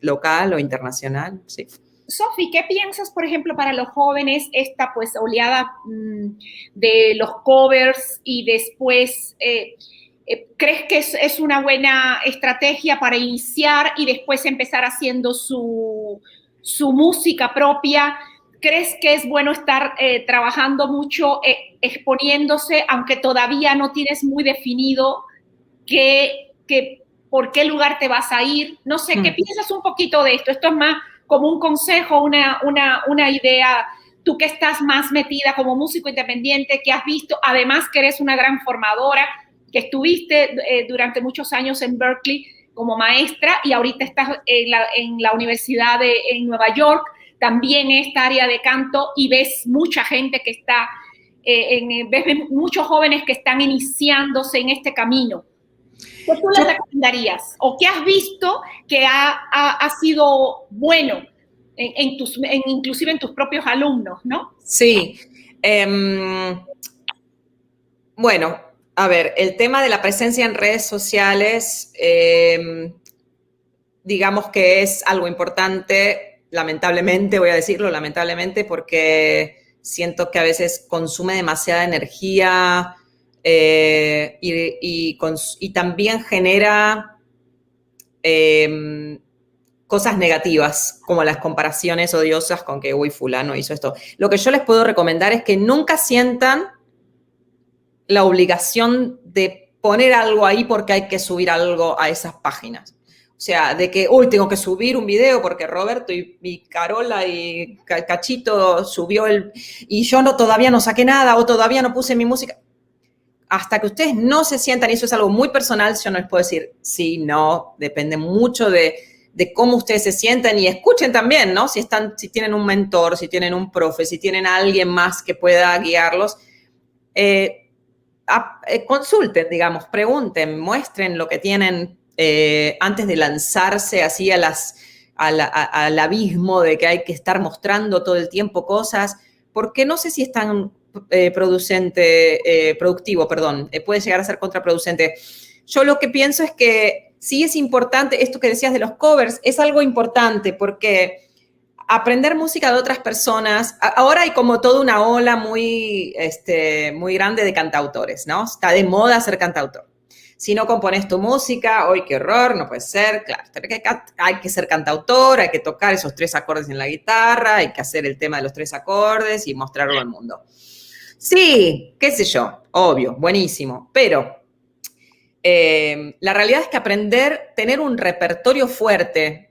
local o internacional, sí. Sofi, ¿qué piensas, por ejemplo, para los jóvenes, esta pues oleada de los covers y después, crees que es una buena estrategia para iniciar y después empezar haciendo su música propia? ¿Crees que es bueno estar trabajando mucho, exponiéndose, aunque todavía no tienes muy definido por qué lugar te vas a ir? No sé, ¿qué piensas un poquito de esto? Esto es más como un consejo, una idea, tú que estás más metida como músico independiente, que has visto, además que eres una gran formadora, que estuviste durante muchos años en Berklee como maestra y ahorita estás en la universidad en Nueva York, también esta área de canto, y ves mucha gente que está, ves muchos jóvenes que están iniciándose en este camino. ¿Qué tú les recomendarías? ¿O qué has visto que ha sido bueno inclusive en tus propios alumnos, ¿no? Sí. Bueno, A ver, el tema de la presencia en redes sociales, digamos que es algo importante, lamentablemente, voy a decirlo, lamentablemente, porque siento que a veces consume demasiada energía y también genera cosas negativas, como las comparaciones odiosas con que, uy, fulano hizo esto. Lo que yo les puedo recomendar es que nunca sientan la obligación de poner algo ahí porque hay que subir algo a esas páginas. O sea, de que, uy, tengo que subir un video porque Roberto y Carola y Cachito subió y yo todavía no saqué nada o todavía no puse mi música. Hasta que ustedes no se sientan, y eso es algo muy personal, yo no les puedo decir sí, no, depende mucho de cómo ustedes se sientan y escuchen también, ¿no? Si tienen un mentor, si tienen un profe, si tienen a alguien más que pueda guiarlos, consulten, digamos, pregunten, muestren lo que tienen antes de lanzarse así al abismo de que hay que estar mostrando todo el tiempo cosas, porque no sé si es tan productivo, puede llegar a ser contraproducente. Yo lo que pienso es que sí es importante, esto que decías de los covers, es algo importante porque aprender música de otras personas, ahora hay como toda una ola muy grande de cantautores, ¿no? Está de moda ser cantautor. Si no compones tu música, ¡ay, qué horror! No puede ser, claro. Hay que ser cantautor, hay que tocar esos 3 acordes en la guitarra, hay que hacer el tema de los 3 acordes y mostrarlo al mundo. Sí, qué sé yo, obvio, buenísimo, pero la realidad es que tener un repertorio fuerte,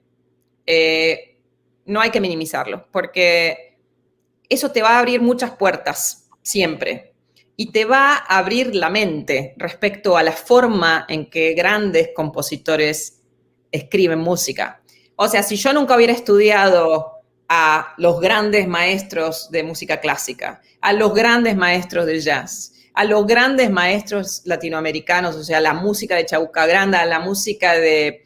no hay que minimizarlo, porque eso te va a abrir muchas puertas, siempre. Y te va a abrir la mente respecto a la forma en que grandes compositores escriben música. O sea, si yo nunca hubiera estudiado a los grandes maestros de música clásica, a los grandes maestros de jazz, a los grandes maestros latinoamericanos, o sea, la música de Chabuca Granda, la música de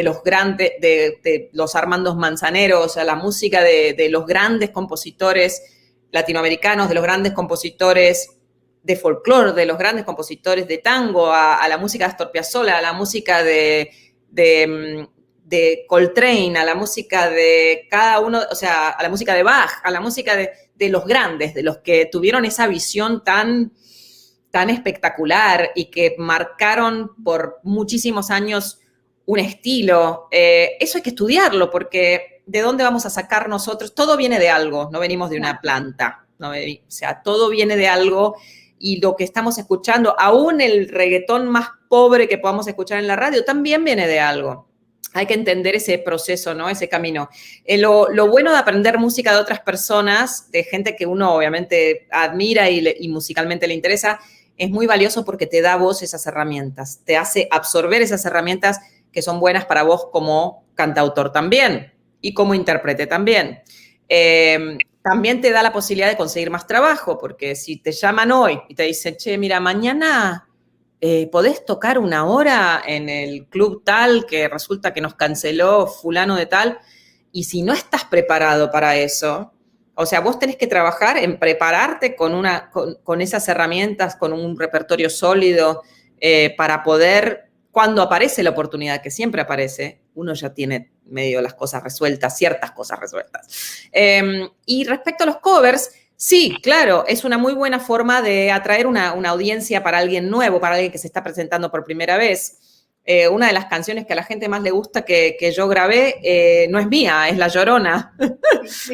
los grandes, de los Armandos Manzaneros, a la música de los grandes compositores latinoamericanos, de los grandes compositores de folclore, de los grandes compositores de tango, a la música de Astor Piazzolla, a la música de Coltrane, a la música de cada uno, o sea, a la música de Bach, a la música de los grandes, de los que tuvieron esa visión tan espectacular y que marcaron por muchísimos años un estilo. Eso hay que estudiarlo porque ¿de dónde vamos a sacar nosotros? Todo viene de algo, no venimos de una planta, ¿no? O sea, todo viene de algo y lo que estamos escuchando, aún el reggaetón más pobre que podamos escuchar en la radio, también viene de algo. Hay que entender ese proceso, ¿no? Ese camino. Lo bueno de aprender música de otras personas, de gente que uno obviamente admira y musicalmente le interesa, es muy valioso porque te da a vos esas herramientas, te hace absorber esas herramientas que son buenas para vos como cantautor también y como intérprete también. También te da la posibilidad de conseguir más trabajo, porque si te llaman hoy y te dicen, che, mira, mañana podés tocar 1 hora en el club tal que resulta que nos canceló fulano de tal, y si no estás preparado para eso, o sea, vos tenés que trabajar en prepararte con esas herramientas, con un repertorio sólido, para poder, cuando aparece la oportunidad, que siempre aparece, uno ya tiene medio las cosas resueltas, ciertas cosas resueltas. Y respecto a los covers, sí, claro, es una muy buena forma de atraer una audiencia para alguien nuevo, para alguien que se está presentando por primera vez. Una de las canciones que a la gente más le gusta que yo grabé no es mía, es La Llorona.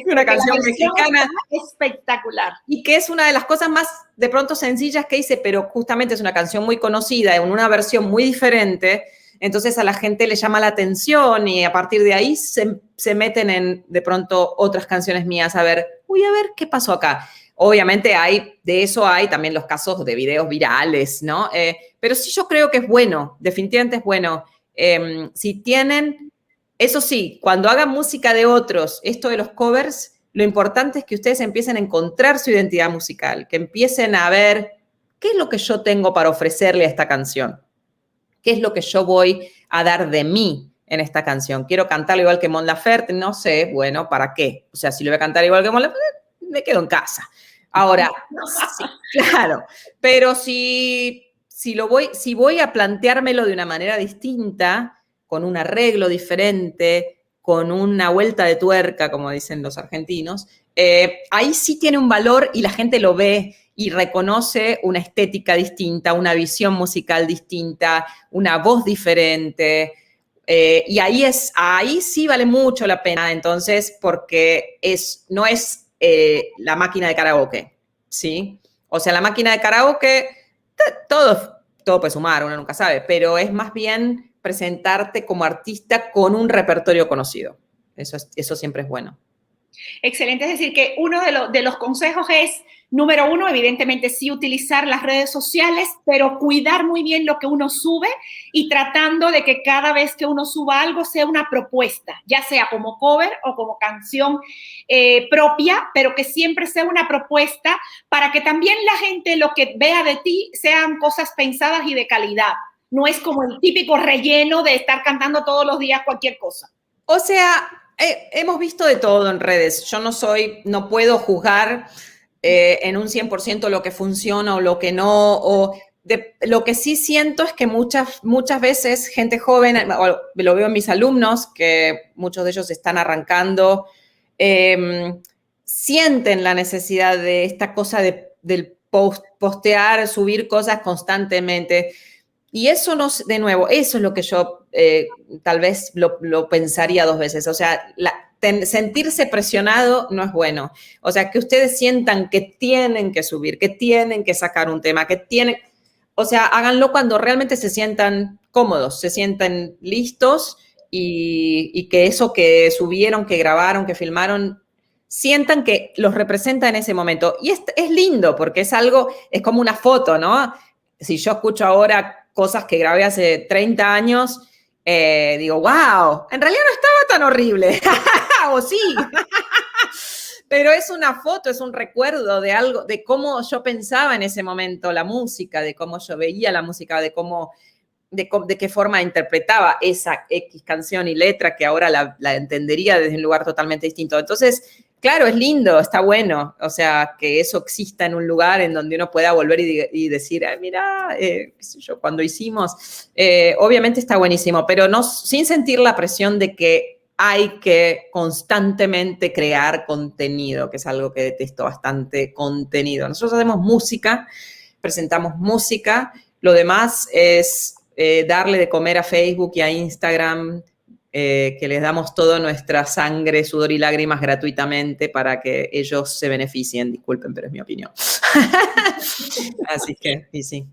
Una canción mexicana. Espectacular. Y que es una de las cosas más de pronto sencillas que hice, pero justamente es una canción muy conocida, en una versión muy diferente. Entonces a la gente le llama la atención y a partir de ahí se meten en de pronto otras canciones mías a ver qué pasó acá. Obviamente de eso hay también los casos de videos virales, ¿no? Pero sí yo creo que es bueno, definitivamente es bueno. Si tienen, eso sí, cuando hagan música de otros, esto de los covers, lo importante es que ustedes empiecen a encontrar su identidad musical, que empiecen a ver qué es lo que yo tengo para ofrecerle a esta canción. ¿Qué es lo que yo voy a dar de mí en esta canción? ¿Quiero cantarlo igual que Mon Laferte? No sé, bueno, ¿para qué? O sea, si lo voy a cantar igual que Mon Laferte, me quedo en casa. Ahora, sí, claro, pero si si voy a planteármelo de una manera distinta, con un arreglo diferente, con una vuelta de tuerca, como dicen los argentinos, ahí sí tiene un valor y la gente lo ve y reconoce una estética distinta, una visión musical distinta, una voz diferente. Y ahí sí vale mucho la pena, entonces, porque no es la máquina de karaoke, ¿sí? O sea, la máquina de karaoke, todo puede sumar, uno nunca sabe, pero es más bien presentarte como artista con un repertorio conocido. Eso siempre es bueno. Excelente, es decir, que uno de los consejos es, número uno, evidentemente sí utilizar las redes sociales, pero cuidar muy bien lo que uno sube y tratando de que cada vez que uno suba algo sea una propuesta, ya sea como cover o como canción propia, pero que siempre sea una propuesta para que también la gente lo que vea de ti sean cosas pensadas y de calidad. No es como el típico relleno de estar cantando todos los días cualquier cosa. O sea, hemos visto de todo en redes. Yo no puedo juzgar en un 100% lo que funciona o lo que no. Lo que sí siento es que muchas veces gente joven, lo veo en mis alumnos, que muchos de ellos están arrancando, sienten la necesidad de esta cosa del postear, subir cosas constantemente. Y eso no, de nuevo, eso es lo que yo tal vez lo pensaría dos veces. O sea, sentirse presionado no es bueno. O sea, que ustedes sientan que tienen que subir, que tienen que sacar un tema, o sea, háganlo cuando realmente se sientan cómodos, se sientan listos y que eso que subieron, que grabaron, que filmaron, sientan que los representa en ese momento. Y es lindo porque es como una foto, ¿no? Si yo escucho ahora cosas que grabé hace 30 años, digo, wow, en realidad no estaba tan horrible, o sí, pero es una foto, es un recuerdo de algo, de cómo yo pensaba en ese momento la música, de cómo yo veía la música, de qué forma interpretaba esa X canción y letra que ahora la entendería desde un lugar totalmente distinto. Entonces, claro, es lindo, está bueno, o sea, que eso exista en un lugar en donde uno pueda volver y decir, ay, mira, qué sé yo, cuando hicimos, obviamente está buenísimo, pero no, sin sentir la presión de que hay que constantemente crear contenido, que es algo que detesto bastante, contenido. Nosotros hacemos música, presentamos música, lo demás es darle de comer a Facebook y a Instagram, que les damos toda nuestra sangre, sudor y lágrimas gratuitamente para que ellos se beneficien. Disculpen, pero es mi opinión. Así que, y sí.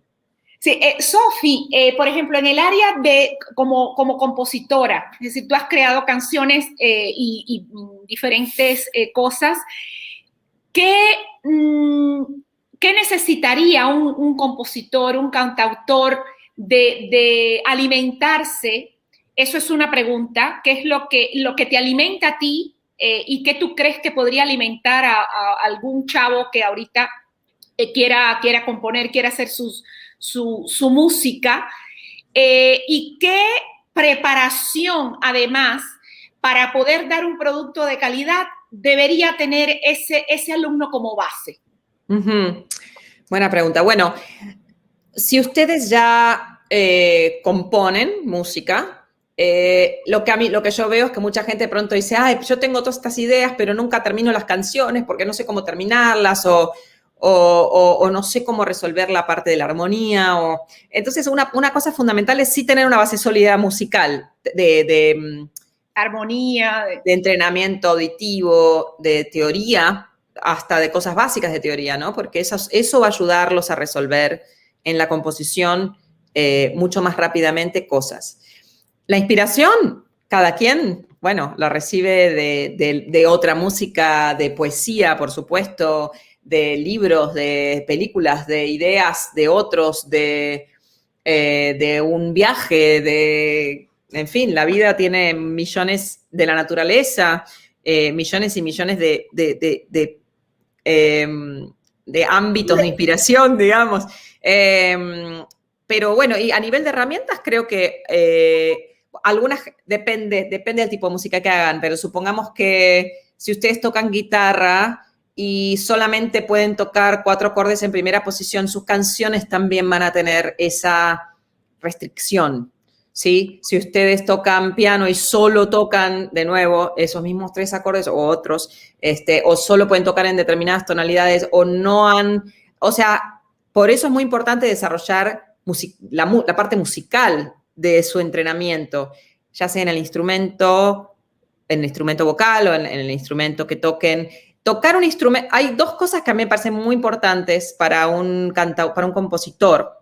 Sí, Sofi, por ejemplo, en el área de como compositora, es decir, tú has creado canciones y diferentes cosas. ¿Qué, qué necesitaría un compositor, un cantautor de alimentarse? Eso es una pregunta. ¿Qué es lo que te alimenta a ti y qué tú crees que podría alimentar a algún chavo que ahorita quiera componer, quiera hacer su música? ¿Y qué preparación, además, para poder dar un producto de calidad debería tener ese alumno como base? Buena pregunta. Bueno, si ustedes ya componen música, lo que yo veo es que mucha gente de pronto dice, ay, yo tengo todas estas ideas, pero nunca termino las canciones porque no sé cómo terminarlas o no sé cómo resolver la parte de la armonía. Entonces, una cosa fundamental es sí tener una base sólida musical de armonía, de entrenamiento auditivo, de teoría, hasta de cosas básicas de teoría, ¿no? Porque eso va a ayudarlos a resolver en la composición mucho más rápidamente cosas. La inspiración, cada quien, bueno, la recibe de otra música, de poesía, por supuesto, de libros, de películas, de ideas de otros, de un viaje, en fin, la vida tiene millones de la naturaleza, millones y millones de ámbitos de inspiración, digamos. Pero bueno, y a nivel de herramientas creo que algunas, depende del tipo de música que hagan, pero supongamos que si ustedes tocan guitarra, y solamente pueden tocar 4 acordes en primera posición, sus canciones también van a tener esa restricción, ¿sí? Si ustedes tocan piano y solo tocan, de nuevo, esos mismos 3 acordes o otros, o solo pueden tocar en determinadas tonalidades, o no han... O sea, por eso es muy importante desarrollar la parte musical de su entrenamiento, ya sea en el instrumento vocal o en el instrumento que toquen. Tocar un instrumento, hay 2 cosas que a mí me parecen muy importantes para un compositor.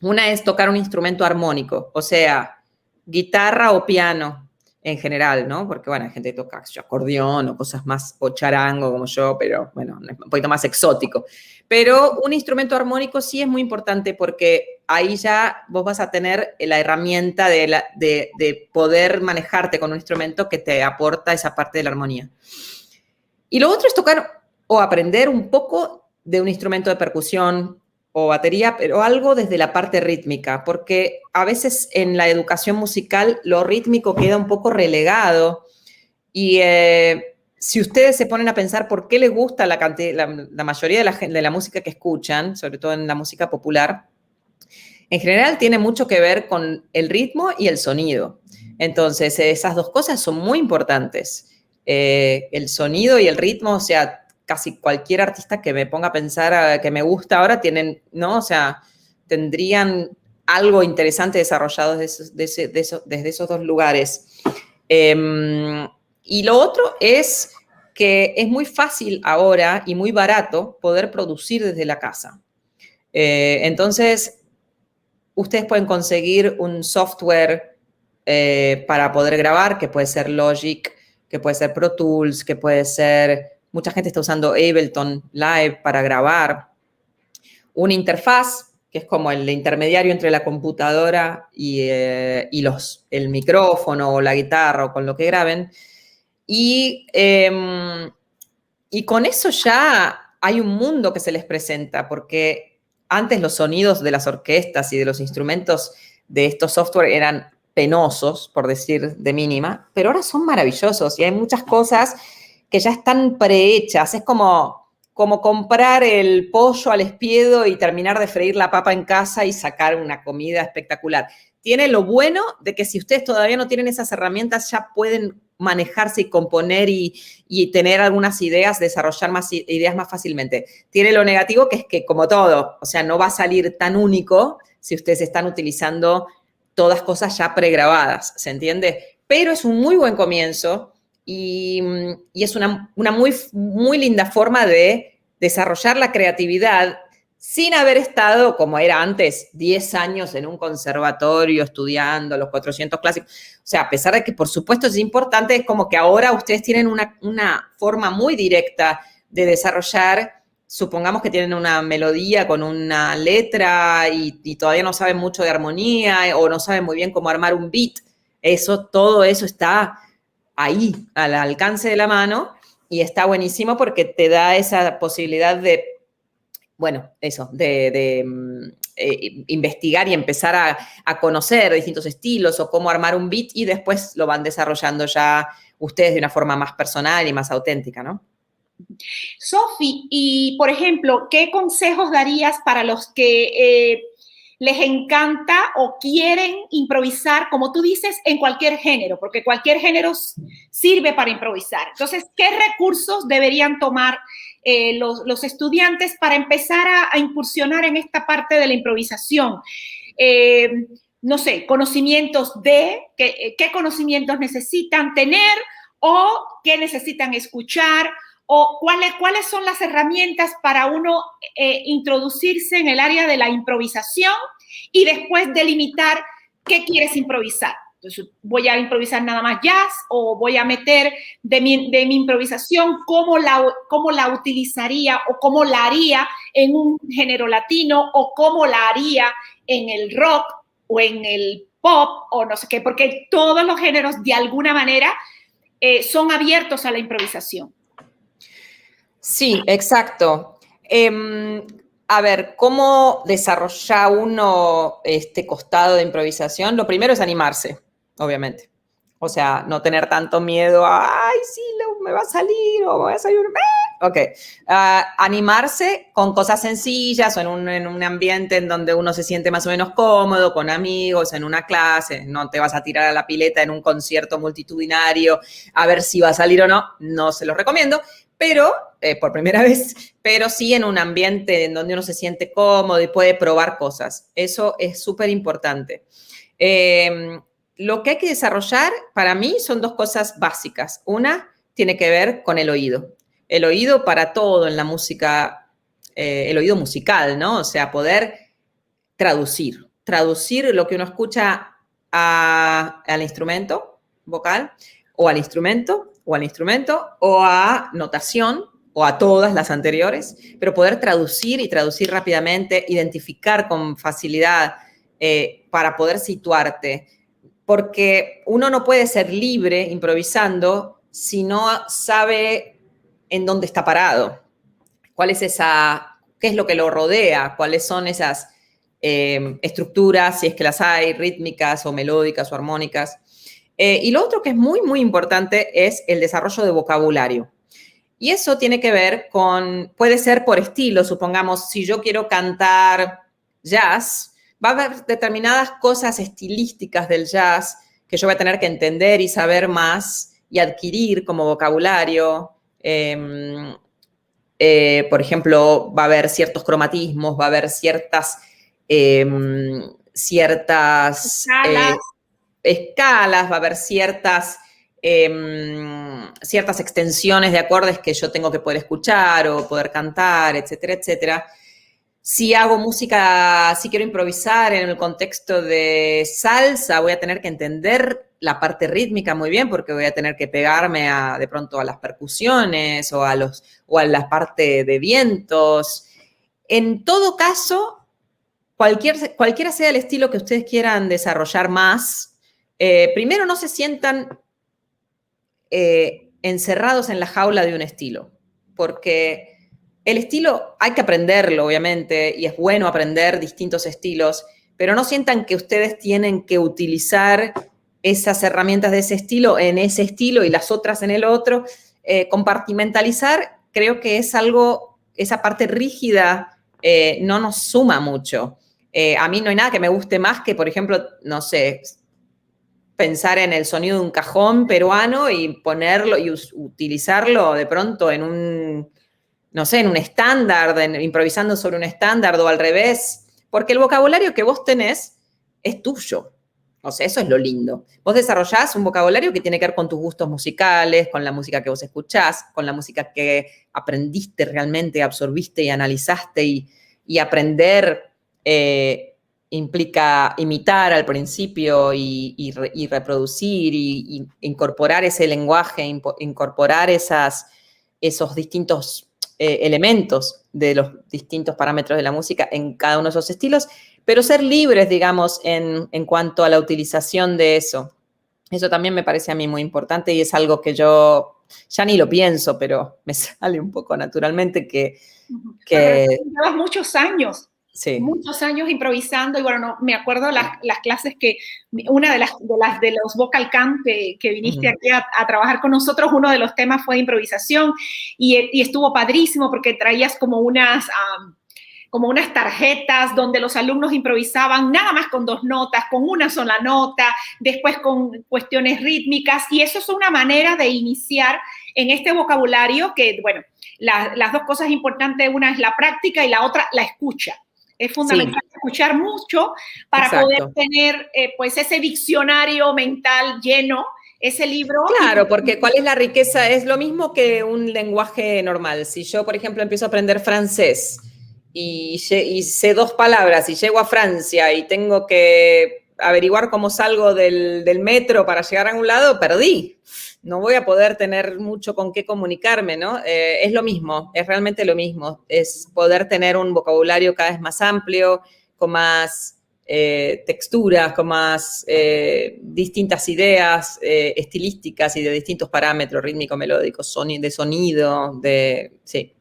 Una es tocar un instrumento armónico, o sea, guitarra o piano en general, ¿no? Porque, bueno, hay gente que toca acordeón o cosas más, o charango como yo, pero, bueno, un poquito más exótico. Pero un instrumento armónico sí es muy importante porque ahí ya vos vas a tener la herramienta de poder manejarte con un instrumento que te aporta esa parte de la armonía. Y lo otro es tocar o aprender un poco de un instrumento de percusión o batería, pero algo desde la parte rítmica, porque a veces en la educación musical lo rítmico queda un poco relegado y si ustedes se ponen a pensar por qué les gusta la mayoría de la música que escuchan, sobre todo en la música popular, en general tiene mucho que ver con el ritmo y el sonido. Entonces, esas 2 cosas son muy importantes. El sonido y el ritmo, o sea, casi cualquier artista que me ponga a pensar que me gusta ahora tienen, ¿no? O sea, tendrían algo interesante desarrollado desde esos 2 lugares. Y lo otro es que es muy fácil ahora y muy barato poder producir desde la casa. Entonces, ustedes pueden conseguir un software para poder grabar, que puede ser Logic, que puede ser Pro Tools, que puede ser... Mucha gente está usando Ableton Live para grabar. Una interfaz, que es como el intermediario entre la computadora y el micrófono o la guitarra o con lo que graben. Y con eso ya hay un mundo que se les presenta, porque antes los sonidos de las orquestas y de los instrumentos de estos software eran penosos, por decir de mínima, pero ahora son maravillosos y hay muchas cosas que ya están prehechas. Es como comprar el pollo al espiedo y terminar de freír la papa en casa y sacar una comida espectacular. Tiene lo bueno de que si ustedes todavía no tienen esas herramientas, ya pueden manejarse y componer y tener algunas ideas, desarrollar ideas más fácilmente. Tiene lo negativo que es que, como todo, o sea, no va a salir tan único si ustedes están utilizando todas cosas ya pregrabadas, ¿se entiende? Pero es un muy buen comienzo y es una muy, muy linda forma de desarrollar la creatividad sin haber estado, como era antes, 10 años en un conservatorio estudiando los 400 clásicos. O sea, a pesar de que, por supuesto, es importante, es como que ahora ustedes tienen una forma muy directa de desarrollar. Supongamos que tienen una melodía con una letra y todavía no saben mucho de armonía o no saben muy bien cómo armar un beat. Todo eso está ahí, al alcance de la mano, y está buenísimo porque te da esa posibilidad de, bueno, eso, de investigar y empezar a conocer distintos estilos o cómo armar un beat y después lo van desarrollando ya ustedes de una forma más personal y más auténtica, ¿no? Sofi, y por ejemplo, ¿qué consejos darías para los que les encanta o quieren improvisar, como tú dices, en cualquier género? Porque cualquier género sirve para improvisar. Entonces, ¿qué recursos deberían tomar los estudiantes para empezar a incursionar en esta parte de la improvisación? No sé, conocimientos qué conocimientos necesitan tener o qué necesitan escuchar, o cuáles son las herramientas para uno introducirse en el área de la improvisación y después delimitar qué quieres improvisar. Entonces, voy a improvisar nada más jazz o voy a meter de mi improvisación cómo la utilizaría o cómo la haría en un género latino o cómo la haría en el rock o en el pop o no sé qué, porque todos los géneros de alguna manera son abiertos a la improvisación. Sí, exacto. A ver, ¿cómo desarrolla uno este costado de improvisación? Lo primero es animarse, obviamente. O sea, no tener tanto miedo a, ay, sí, me va a salir o me va a salir. Ok. Animarse con cosas sencillas o en un ambiente en donde uno se siente más o menos cómodo, con amigos, en una clase. No te vas a tirar a la pileta en un concierto multitudinario a ver si va a salir o no. No se los recomiendo, pero por primera vez, pero sí en un ambiente en donde uno se siente cómodo y puede probar cosas. Eso es súper importante. Lo que hay que desarrollar para mí son dos cosas básicas. Una tiene que ver con el oído. El oído para todo en la música, el oído musical, ¿no? O sea, poder traducir lo que uno escucha al instrumento vocal, o al instrumento, o a notación, o a todas las anteriores, pero poder traducir y traducir rápidamente, identificar con facilidad para poder situarte, porque uno no puede ser libre improvisando si no sabe en dónde está parado, cuál es qué es lo que lo rodea, cuáles son esas estructuras, si es que las hay, rítmicas o melódicas o armónicas. Y lo otro que es muy, muy importante es el desarrollo de vocabulario. Y eso tiene que ver puede ser por estilo, supongamos, si yo quiero cantar jazz, va a haber determinadas cosas estilísticas del jazz que yo voy a tener que entender y saber más y adquirir como vocabulario. Por ejemplo, va a haber ciertos cromatismos, va a haber ciertas escalas, va a haber ciertas extensiones de acordes que yo tengo que poder escuchar o poder cantar, etcétera, etcétera. Si hago música, si quiero improvisar en el contexto de salsa, voy a tener que entender la parte rítmica muy bien porque voy a tener que pegarme de pronto a las percusiones o a la parte de vientos. En todo caso, cualquiera sea el estilo que ustedes quieran desarrollar más, primero no se sientan encerrados en la jaula de un estilo, porque el estilo hay que aprenderlo, obviamente, y es bueno aprender distintos estilos, pero no sientan que ustedes tienen que utilizar esas herramientas de ese estilo en ese estilo y las otras en el otro. Compartimentalizar creo que es algo, esa parte rígida no nos suma mucho. A mí no hay nada que me guste más que, por ejemplo, no sé, pensar en el sonido de un cajón peruano y ponerlo y utilizarlo de pronto en un, no sé, en un estándar, improvisando sobre un estándar o al revés, porque el vocabulario que vos tenés es tuyo. O sea, eso es lo lindo. Vos desarrollás un vocabulario que tiene que ver con tus gustos musicales, con la música que vos escuchás, con la música que aprendiste realmente, absorbiste y analizaste y aprender implica imitar al principio y reproducir y incorporar ese lenguaje, incorporar esos distintos elementos de los distintos parámetros de la música en cada uno de esos estilos, pero ser libres, digamos, en cuanto a la utilización de eso. Eso también me parece a mí muy importante y es algo que yo ya ni lo pienso, pero me sale un poco naturalmente que llevas muchos años. Sí. Muchos años improvisando y bueno, no, me acuerdo las clases que, una de los vocal camp que viniste aquí a trabajar con nosotros, uno de los temas fue improvisación y estuvo padrísimo porque traías como unas tarjetas donde los alumnos improvisaban nada más con 2 notas, con una sola nota, después con cuestiones rítmicas y eso es una manera de iniciar en este vocabulario que, bueno, las dos cosas importantes, una es la práctica y la otra la escucha. Es fundamental escuchar mucho para poder tener pues ese diccionario mental lleno, ese libro. Claro, porque ¿cuál es la riqueza? Es lo mismo que un lenguaje normal. Si yo, por ejemplo, empiezo a aprender francés y sé 2 palabras y llego a Francia y tengo que averiguar cómo salgo del metro para llegar a un lado, perdí. No voy a poder tener mucho con qué comunicarme, ¿no? Es lo mismo, es realmente lo mismo. Es poder tener un vocabulario cada vez más amplio, con más texturas, con más distintas ideas estilísticas y de distintos parámetros, rítmico, melódico, de sonido, sí.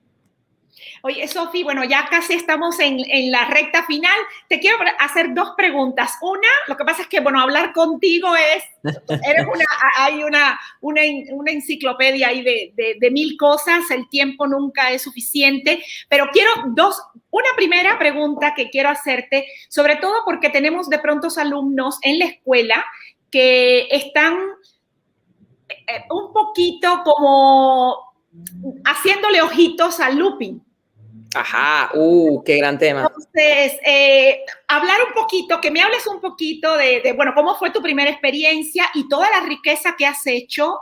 Oye, Sofi, bueno, ya casi estamos en la recta final. Te quiero hacer dos preguntas. Una, lo que pasa es que, bueno, hablar contigo hay una enciclopedia ahí de mil cosas, el tiempo nunca es suficiente, pero quiero una primera pregunta que quiero hacerte, sobre todo porque tenemos de pronto alumnos en la escuela que están un poquito como haciéndole ojitos al looping. Ajá, qué gran tema. Entonces, hablar un poquito, que me hables un poquito bueno, cómo fue tu primera experiencia y toda la riqueza que has hecho.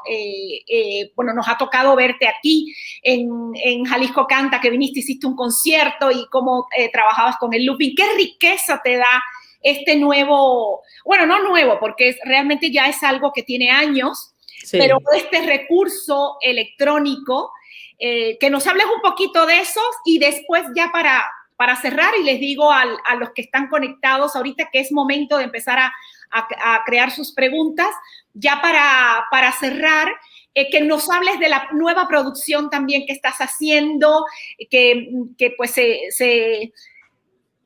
Bueno, nos ha tocado verte aquí en Jalisco Canta, que viniste, hiciste un concierto y cómo trabajabas con el looping. ¿Qué riqueza te da este nuevo, bueno, no nuevo, porque realmente ya es algo que tiene años, sí, pero este recurso electrónico? Que nos hables un poquito de esos y después ya para cerrar, y les digo a los que están conectados ahorita que es momento de empezar a crear sus preguntas, ya para cerrar, que nos hables de la nueva producción también que estás haciendo, que pues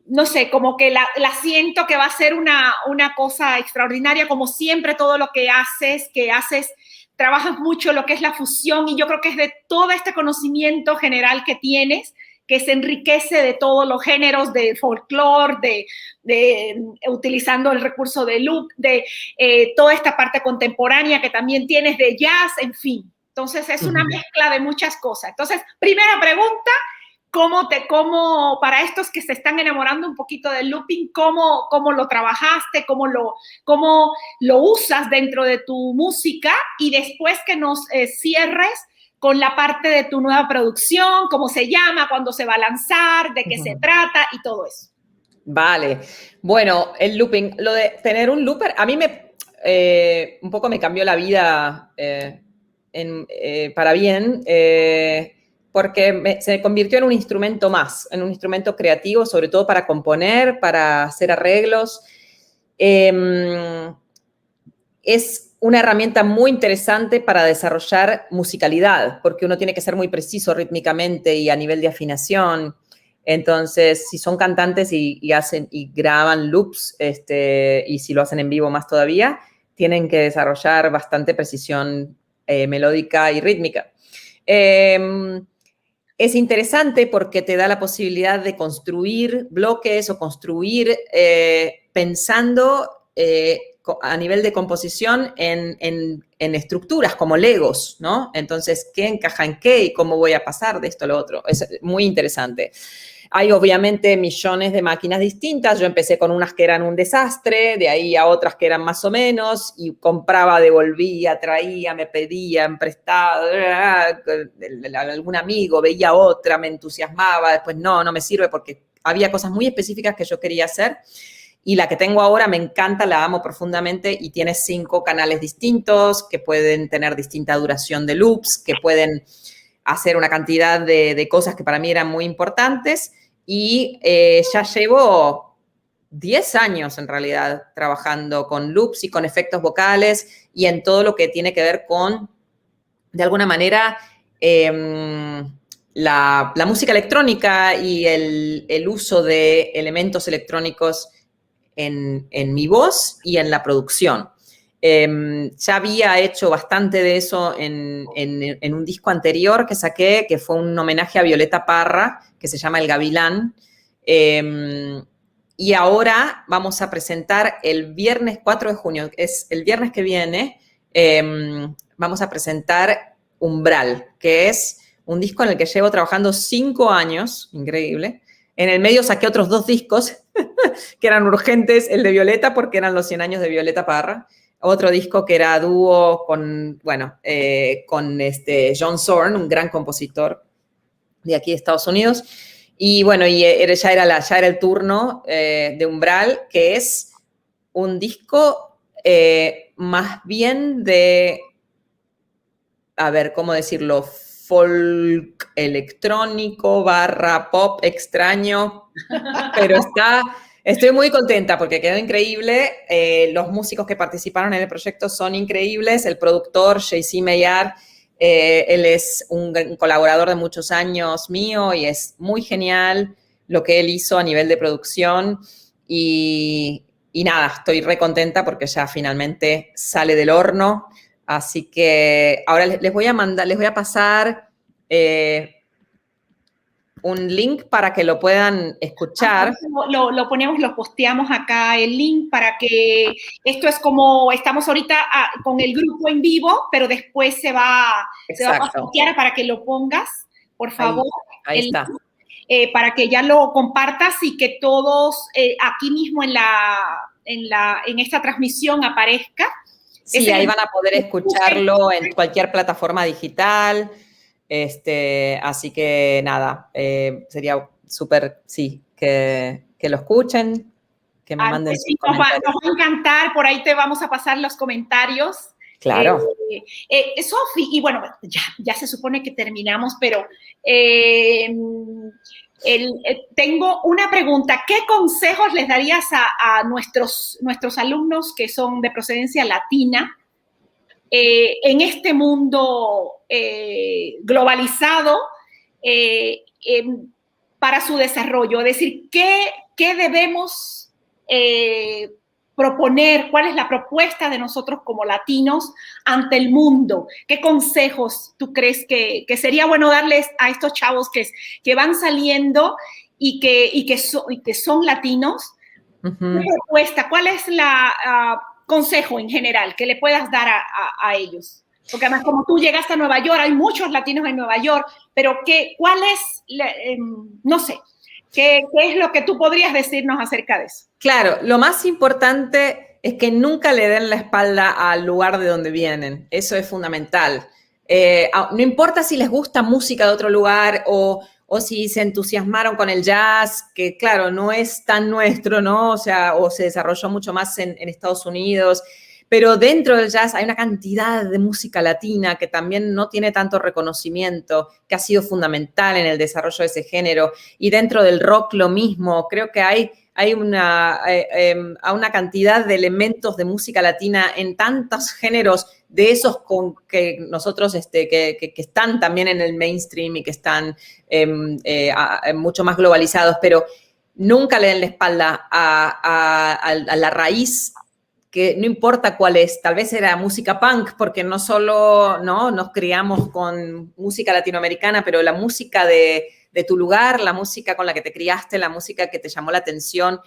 no sé, como que la siento que va a ser una cosa extraordinaria, como siempre todo lo que haces trabajas mucho lo que es la fusión y yo creo que es de todo este conocimiento general que tienes, que se enriquece de todos los géneros de folclore, utilizando el recurso de loop, de toda esta parte contemporánea que también tienes de jazz, en fin. Entonces es una mezcla de muchas cosas. Entonces, primera pregunta, ¿cómo para estos que se están enamorando un poquito del looping, cómo lo trabajaste, cómo lo usas dentro de tu música? Y después que nos cierres con la parte de tu nueva producción, cómo se llama, cuándo se va a lanzar, de qué se trata y todo eso. Vale. Bueno, el looping, lo de tener un looper, a mí un poco me cambió la vida para bien, porque se convirtió en un instrumento más, en un instrumento creativo, sobre todo para componer, para hacer arreglos. Es una herramienta muy interesante para desarrollar musicalidad, porque uno tiene que ser muy preciso rítmicamente y a nivel de afinación. Entonces, si son cantantes y hacen y graban loops, y si lo hacen en vivo más todavía, tienen que desarrollar bastante precisión melódica y rítmica. Es interesante porque te da la posibilidad de construir bloques o construir pensando a nivel de composición en estructuras como Legos, ¿no? Entonces, ¿qué encaja en qué y cómo voy a pasar de esto a lo otro? Es muy interesante. Hay obviamente millones de máquinas distintas. Yo empecé con unas que eran un desastre, de ahí a otras que eran más o menos, y compraba, devolvía, traía, me pedían prestado, algún amigo, veía otra, me entusiasmaba, después no me sirve porque había cosas muy específicas que yo quería hacer. Y la que tengo ahora me encanta, la amo profundamente y tiene 5 canales distintos que pueden tener distinta duración de loops, que pueden hacer una cantidad de cosas que para mí eran muy importantes. Y ya llevo 10 años en realidad trabajando con loops y con efectos vocales y en todo lo que tiene que ver con, de alguna manera, la música electrónica y el uso de elementos electrónicos en mi voz y en la producción. Ya había hecho bastante de eso en un disco anterior que saqué, que fue un homenaje a Violeta Parra, que se llama El Gavilán. Y ahora vamos a presentar el viernes 4 de junio, es el viernes que viene, vamos a presentar Umbral, que es un disco en el que llevo trabajando 5 años, increíble. En el medio saqué otros 2 discos que eran urgentes, el de Violeta porque eran los 100 años de Violeta Parra, otro disco que era dúo con John Zorn, un gran compositor de aquí de Estados Unidos, y bueno, ya era el turno de Umbral, que es un disco más bien de, a ver, ¿cómo decirlo? Folk electrónico / pop extraño, pero estoy muy contenta porque quedó increíble. Los músicos que participaron en el proyecto son increíbles. El productor, JC Maillard, Él es un colaborador de muchos años mío y es muy genial lo que él hizo a nivel de producción y nada, estoy re contenta porque ya finalmente sale del horno. Así que ahora les voy a mandar, les voy a pasar un link para que lo puedan escuchar. Lo ponemos, lo posteamos acá el link para que esto es como estamos ahorita con el grupo en vivo, pero después se va a postear para que lo pongas, por favor. Ahí está. Para que ya lo compartas y que todos aquí mismo en esta transmisión aparezca. Sí, ahí van a poder escucharlo en cualquier plataforma digital. Así que nada, sería súper, sí, que lo escuchen, que me manden sus comentarios. Nos va a encantar, por ahí te vamos a pasar los comentarios. Claro. Sofi, y bueno, ya se supone que terminamos, pero tengo una pregunta. ¿Qué consejos les darías a nuestros alumnos que son de procedencia latina en este mundo globalizado para su desarrollo? Es decir, ¿qué debemos proponer? ¿Cuál es la propuesta de nosotros como latinos ante el mundo? ¿Qué consejos tú crees que sería bueno darles a estos chavos que van saliendo y que son latinos? ¿Qué propuesta? ¿Cuál es la consejo en general que le puedas dar a ellos? Porque además, como tú llegaste a Nueva York, hay muchos latinos en Nueva York, pero ¿cuál es, no sé, qué es lo que tú podrías decirnos acerca de eso? Claro, lo más importante es que nunca le den la espalda al lugar de donde vienen. Eso es fundamental. No importa si les gusta música de otro lugar o si se entusiasmaron con el jazz, que claro, no es tan nuestro, ¿no? O sea, o se desarrolló mucho más en Estados Unidos, pero dentro del jazz hay una cantidad de música latina que también no tiene tanto reconocimiento, que ha sido fundamental en el desarrollo de ese género. Y dentro del rock lo mismo, creo que hay una cantidad de elementos de música latina en tantos géneros de esos que nosotros, que están también en el mainstream y que están mucho más globalizados, pero nunca le den la espalda a la raíz, que no importa cuál es, tal vez era música punk, porque no solo nos criamos con música latinoamericana, pero la música de tu lugar, la música con la que te criaste, la música que te llamó la atención,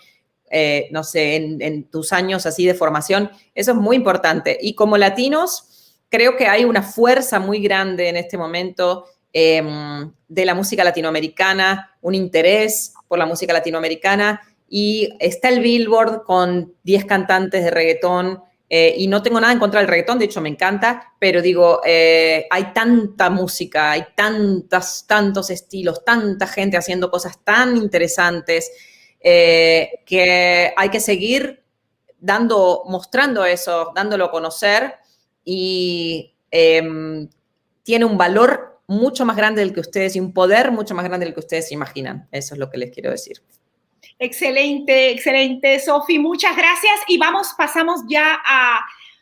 no sé, en tus años así de formación, eso es muy importante. Y como latinos, creo que hay una fuerza muy grande en este momento de la música latinoamericana, un interés por la música latinoamericana, y está el Billboard con 10 cantantes de reggaetón, y no tengo nada en contra del reggaetón, de hecho me encanta, pero digo, hay tanta música, hay tantos estilos, tanta gente haciendo cosas tan interesantes, que hay que seguir mostrando eso, dándolo a conocer, y tiene un valor mucho más grande del que ustedes, y un poder mucho más grande del que ustedes imaginan. Eso es lo que les quiero decir. Excelente, excelente, Sofi. Muchas gracias. Y pasamos ya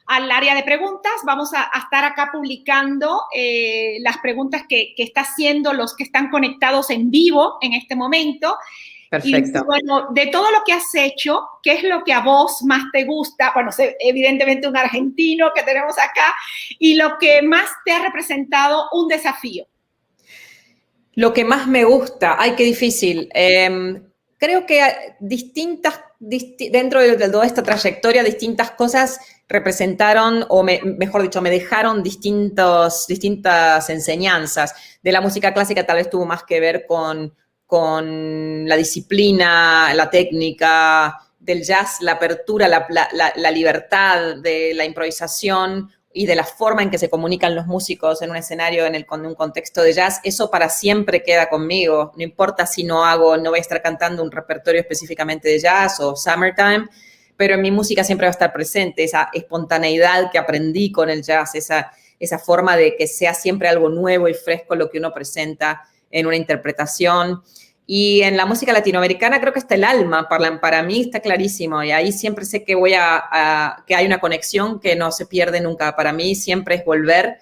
al área de preguntas. Vamos a estar acá publicando las preguntas que está haciendo los que están conectados en vivo en este momento. Perfecto. Y bueno, de todo lo que has hecho, ¿qué es lo que a vos más te gusta? Bueno, evidentemente un argentino que tenemos acá, y lo que más te ha representado un desafío. Lo que más me gusta, ay, qué difícil. Creo que dentro de toda esta trayectoria, distintas cosas representaron, o mejor dicho, me dejaron distintas enseñanzas. De la música clásica tal vez tuvo más que ver con la disciplina, la técnica. Del jazz, la apertura, la libertad de la improvisación y de la forma en que se comunican los músicos en un escenario, con un contexto de jazz. Eso para siempre queda conmigo. No importa si no voy a estar cantando un repertorio específicamente de jazz o Summertime, pero en mi música siempre va a estar presente esa espontaneidad que aprendí con el jazz, esa forma de que sea siempre algo nuevo y fresco lo que uno presenta en una interpretación. Y en la música latinoamericana creo que está el alma, para mí está clarísimo, y ahí siempre sé que que hay una conexión que no se pierde nunca. Para mí siempre es volver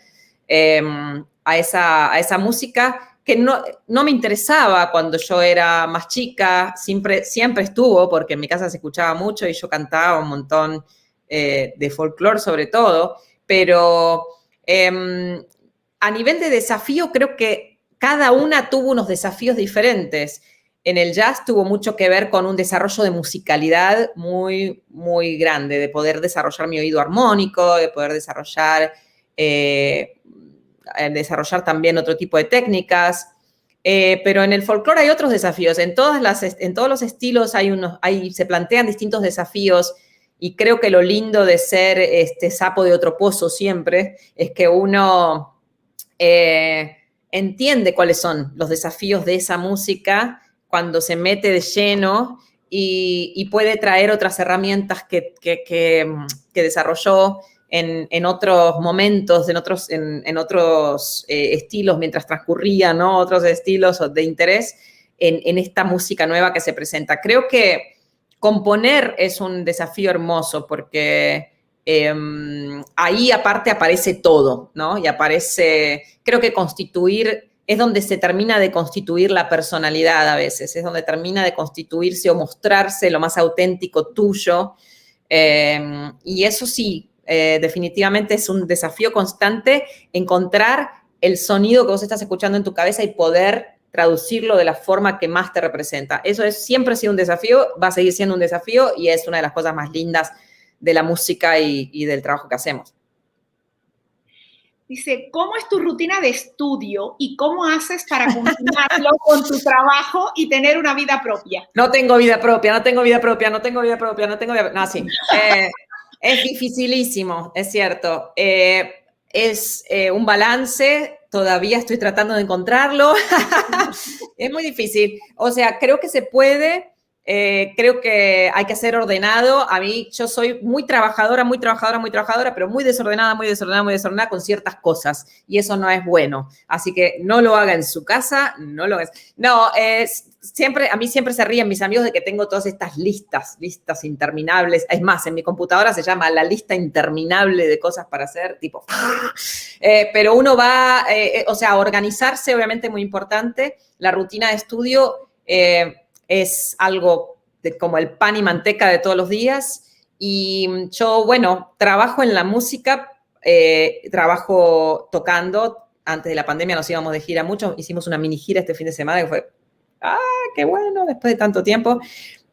a esa música que no me interesaba cuando yo era más chica, siempre estuvo, porque en mi casa se escuchaba mucho y yo cantaba un montón de folclore sobre todo, pero a nivel de desafío creo que cada una tuvo unos desafíos diferentes. En el jazz tuvo mucho que ver con un desarrollo de musicalidad muy, muy grande, de poder desarrollar mi oído armónico, de poder desarrollar también otro tipo de técnicas. Pero en el folclore hay otros desafíos. En todos los estilos se plantean distintos desafíos y creo que lo lindo de ser sapo de otro pozo siempre es que uno entiende cuáles son los desafíos de esa música cuando se mete de lleno y puede traer otras herramientas que desarrolló en otros momentos, en otros estilos mientras transcurría, ¿no? Otros estilos de interés en esta música nueva que se presenta. Creo que componer es un desafío hermoso porque ahí aparte aparece todo, ¿no? Y creo que constituir es donde se termina de constituir la personalidad a veces, es donde termina de constituirse o mostrarse lo más auténtico tuyo. Y eso sí, definitivamente es un desafío constante encontrar el sonido que vos estás escuchando en tu cabeza y poder traducirlo de la forma que más te representa. Eso siempre ha sido un desafío, va a seguir siendo un desafío y es una de las cosas más lindas de la música y del trabajo que hacemos. Dice, ¿cómo es tu rutina de estudio y cómo haces para combinarlo con tu trabajo y tener una vida propia? No tengo vida propia. No, sí. Es dificilísimo, es cierto. Es un balance, todavía estoy tratando de encontrarlo. Es muy difícil. O sea, creo que se puede. Creo que hay que ser ordenado. Yo soy muy trabajadora, pero muy desordenada con ciertas cosas. Y eso no es bueno. Así que no lo haga en su casa, no lo haga. No, a mí siempre se ríen mis amigos de que tengo todas estas listas interminables. Es más, en mi computadora se llama la lista interminable de cosas para hacer, tipo. Pero uno va, o sea, organizarse obviamente es muy importante. La rutina de estudio es algo como el pan y manteca de todos los días. Y yo, bueno, trabajo en la música, trabajo tocando. Antes de la pandemia nos íbamos de gira mucho. Hicimos una mini gira este fin de semana que fue, qué bueno, después de tanto tiempo.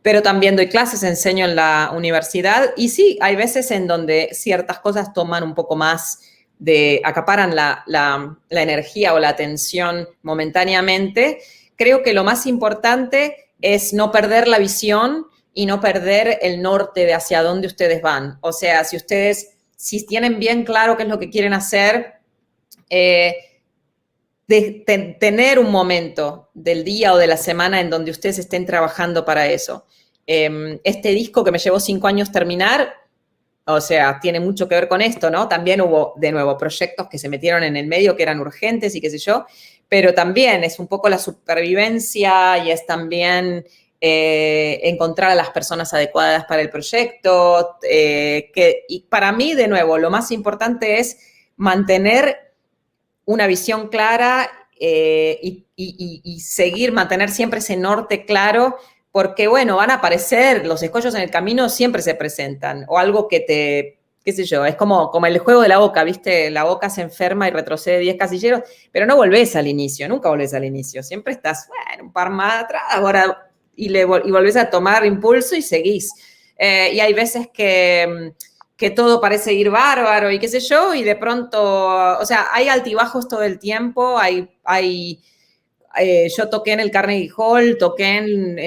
Pero también doy clases, enseño en la universidad. Y sí, hay veces en donde ciertas cosas toman un poco más acaparan la energía o la atención momentáneamente. Creo que lo más importante es no perder la visión y no perder el norte de hacia dónde ustedes van. O sea, si tienen bien claro qué es lo que quieren hacer, tener un momento del día o de la semana en donde ustedes estén trabajando para eso. Este disco que me llevó 5 años terminar, o sea, tiene mucho que ver con esto, ¿no? También hubo, de nuevo, proyectos que se metieron en el medio que eran urgentes y qué sé yo, pero también es un poco la supervivencia y es también encontrar a las personas adecuadas para el proyecto. Y para mí, de nuevo, lo más importante es mantener una visión clara y mantener siempre ese norte claro, porque, bueno, van a aparecer, los escollos en el camino siempre se presentan, o algo que qué sé yo, es como el juego de la oca, ¿viste? La oca se enferma y retrocede 10 casilleros, pero no volvés al inicio, nunca volvés al inicio, siempre estás, bueno, un par más atrás, ahora, y volvés a tomar impulso y seguís. Y hay veces que todo parece ir bárbaro y qué sé yo, y de pronto, o sea, hay altibajos todo el tiempo, yo toqué en el Carnegie Hall, toqué en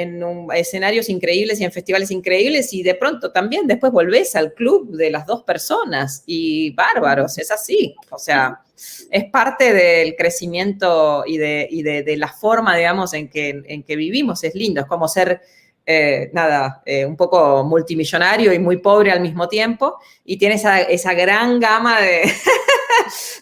escenarios increíbles y en festivales increíbles y de pronto también después volvés al club de las 2 personas y bárbaros, es así. O sea, es parte del crecimiento y de la forma, digamos, en que vivimos. Es lindo, es como ser, un poco multimillonario y muy pobre al mismo tiempo y tiene esa gran gama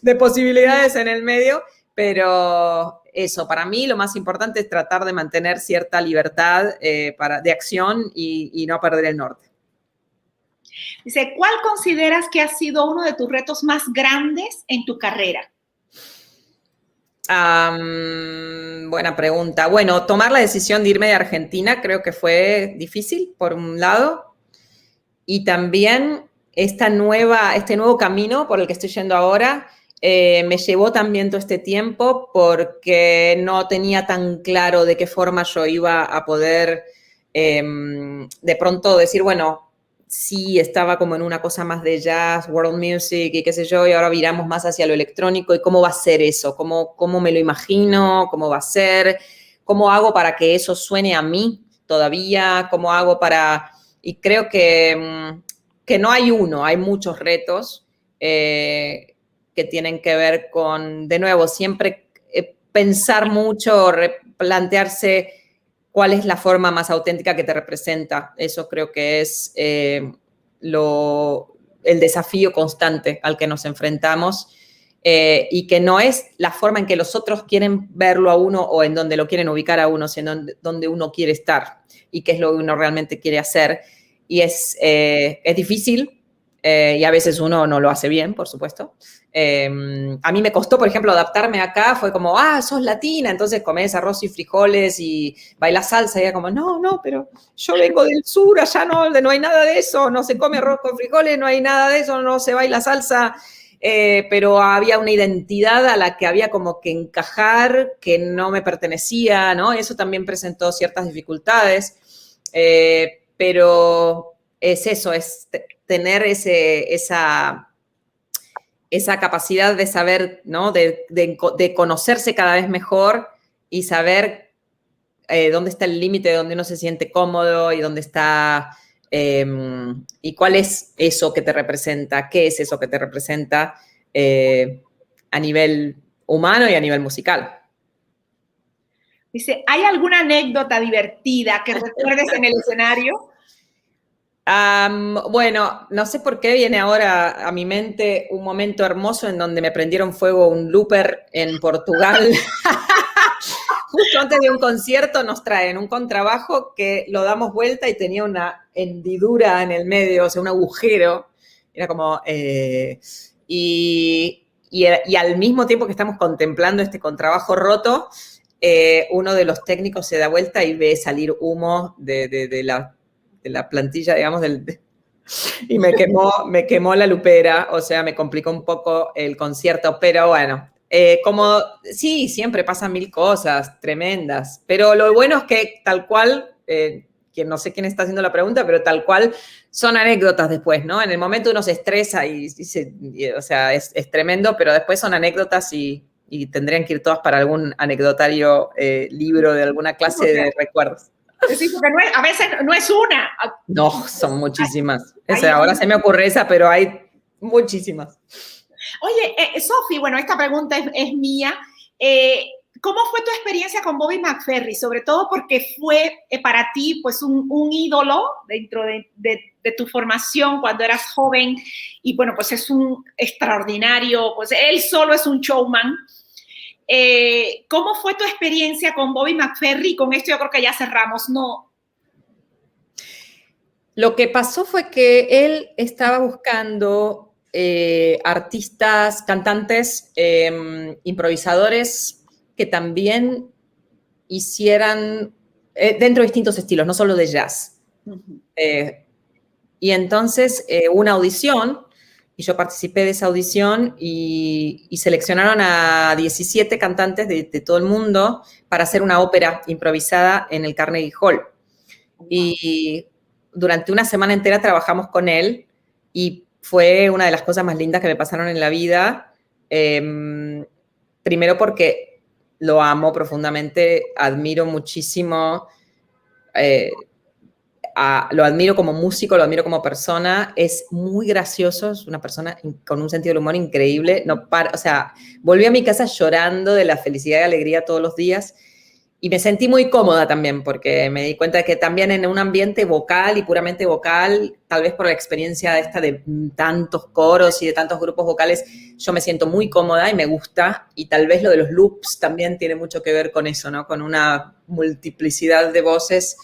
de posibilidades en el medio, pero eso, para mí lo más importante es tratar de mantener cierta libertad de acción y no perder el norte. Dice, ¿cuál consideras que ha sido uno de tus retos más grandes en tu carrera? Buena pregunta. Bueno, tomar la decisión de irme de Argentina creo que fue difícil, por un lado, y también este nuevo camino por el que estoy yendo ahora me llevó también todo este tiempo porque no tenía tan claro de qué forma yo iba a poder de pronto decir, bueno, sí, estaba como en una cosa más de jazz, world music y qué sé yo, y ahora viramos más hacia lo electrónico. ¿Y cómo va a ser eso? ¿Cómo me lo imagino? ¿Cómo va a ser? ¿Cómo hago para que eso suene a mí todavía? ¿Cómo hago para...? Y creo que no hay uno, hay muchos retos que tienen que ver con, de nuevo, siempre pensar mucho, replantearse cuál es la forma más auténtica que te representa. Eso creo que es el desafío constante al que nos enfrentamos y que no es la forma en que los otros quieren verlo a uno o en donde lo quieren ubicar a uno, sino en donde uno quiere estar y qué es lo que uno realmente quiere hacer. Y es difícil y a veces uno no lo hace bien, por supuesto. A mí me costó, por ejemplo, adaptarme acá, fue como, sos latina, entonces comés arroz y frijoles y bailas salsa, y era como, no, pero yo vengo del sur, allá no hay nada de eso, no se come arroz con frijoles, no hay nada de eso, no se baila salsa, pero había una identidad a la que había como que encajar, que no me pertenecía, ¿no? Eso también presentó ciertas dificultades, pero es eso, es tener esa capacidad de saber, ¿no? De conocerse cada vez mejor y saber dónde está el límite, donde uno se siente cómodo y dónde está, y cuál es eso que te representa, qué es eso que te representa a nivel humano y a nivel musical. Dice, ¿hay alguna anécdota divertida que recuerdes en el escenario? Bueno, no sé por qué viene ahora a mi mente un momento hermoso en donde me prendieron fuego un looper en Portugal. Justo antes de un concierto nos traen un contrabajo que lo damos vuelta y tenía una hendidura en el medio, o sea, un agujero. Era como... y al mismo tiempo que estamos contemplando este contrabajo roto, uno de los técnicos se da vuelta y ve salir humo de la plantilla, digamos, y me quemó la lupera, o sea, me complicó un poco el concierto, pero bueno, como, sí, siempre pasan mil cosas tremendas, pero lo bueno es que tal cual, que no sé quién está haciendo la pregunta, pero tal cual son anécdotas después, ¿no? En el momento uno se estresa o sea, es tremendo, pero después son anécdotas y tendrían que ir todas para algún anecdotario libro de alguna clase de recuerdos. Sí, porque a veces no es una. No, son muchísimas. O sea, ahora se me ocurre esa, pero hay muchísimas. Oye, Sofi, bueno, esta pregunta es mía. ¿Cómo fue tu experiencia con Bobby McFerrin? Sobre todo porque fue para ti pues un ídolo dentro de tu formación cuando eras joven y bueno, pues es un extraordinario, pues él solo es un showman. ¿Cómo fue tu experiencia con Bobby McFerrin? Con esto yo creo que ya cerramos, ¿no? Lo que pasó fue que él estaba buscando artistas, cantantes, improvisadores que también hicieran dentro de distintos estilos, no solo de jazz. Uh-huh. Y entonces una audición, y yo participé de esa audición y seleccionaron a 17 cantantes de todo el mundo para hacer una ópera improvisada en el Carnegie Hall. Wow. Y durante una semana entera trabajamos con él y fue una de las cosas más lindas que me pasaron en la vida. Primero porque lo amo profundamente, admiro muchísimo, lo admiro como músico, lo admiro como persona, es muy gracioso, es una persona con un sentido del humor increíble, o sea, volví a mi casa llorando de la felicidad y alegría todos los días y me sentí muy cómoda también porque me di cuenta de que también en un ambiente vocal y puramente vocal, tal vez por la experiencia esta de tantos coros y de tantos grupos vocales, yo me siento muy cómoda y me gusta y tal vez lo de los loops también tiene mucho que ver con eso, ¿no? Con una multiplicidad de voces.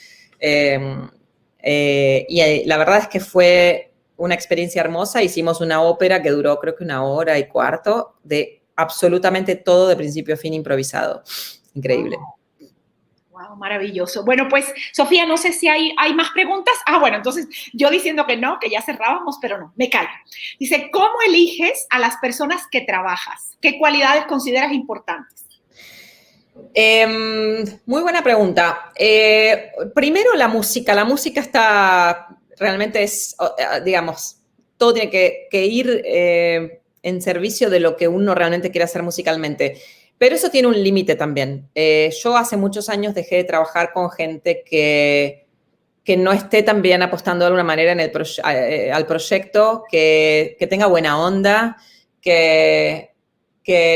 Y la verdad es que fue una experiencia hermosa. Hicimos una ópera que duró creo que 1 hora y cuarto de absolutamente todo de principio a fin improvisado. Increíble. Wow, maravilloso. Bueno, pues, Sofía, no sé si hay más preguntas. Ah, bueno, entonces yo diciendo que no, que ya cerrábamos, pero no, me callo. Dice, ¿cómo eliges a las personas que trabajas? ¿Qué cualidades consideras importantes? Muy buena pregunta. Primero la música. La música está, realmente es, digamos, todo tiene que ir en servicio de lo que uno realmente quiere hacer musicalmente. Pero eso tiene un límite también. Yo hace muchos años dejé de trabajar con gente que no esté también apostando de alguna manera en al proyecto, que tenga buena onda, que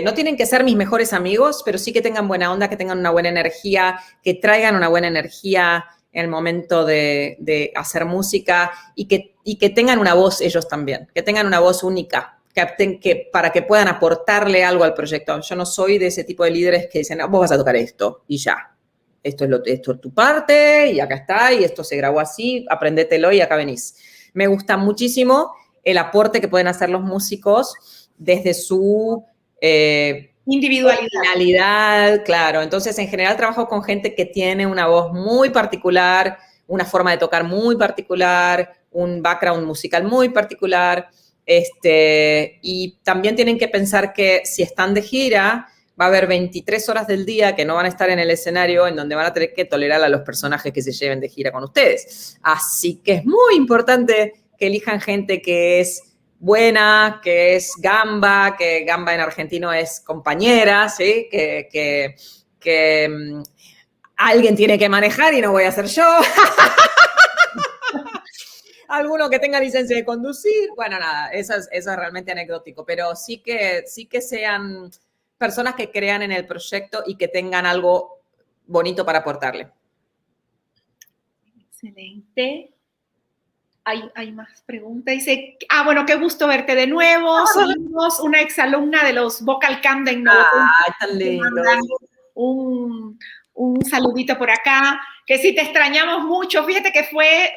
no tienen que ser mis mejores amigos, pero sí que tengan buena onda, que tengan una buena energía, que traigan una buena energía en el momento de hacer música y que tengan una voz ellos también, que tengan una voz única, para que puedan aportarle algo al proyecto. Yo no soy de ese tipo de líderes que dicen, vos vas a tocar esto y ya. Esto es tu parte y acá está y esto se grabó así, aprendetelo y acá venís. Me gusta muchísimo el aporte que pueden hacer los músicos desde su individualidad. Claro. Entonces, en general trabajo con gente que tiene una voz muy particular, una forma de tocar muy particular, un background musical muy particular. Y también tienen que pensar que si están de gira, va a haber 23 horas del día que no van a estar en el escenario, en donde van a tener que tolerar a los personajes que se lleven de gira con ustedes. Así que es muy importante que elijan gente que es buena, que es gamba, que gamba en argentino es compañera, ¿sí? Que alguien tiene que manejar y no voy a ser yo. Alguno que tenga licencia de conducir. Bueno, nada, eso es realmente anecdótico, pero sí que sean personas que crean en el proyecto y que tengan algo bonito para aportarle. Excelente. Hay más preguntas. Dice, bueno, qué gusto verte de nuevo. Somos una exalumna de los Vocal Camp de Nuevo Ay, tan lindo. Un saludito por acá, que sí te extrañamos mucho. Fíjate que fueron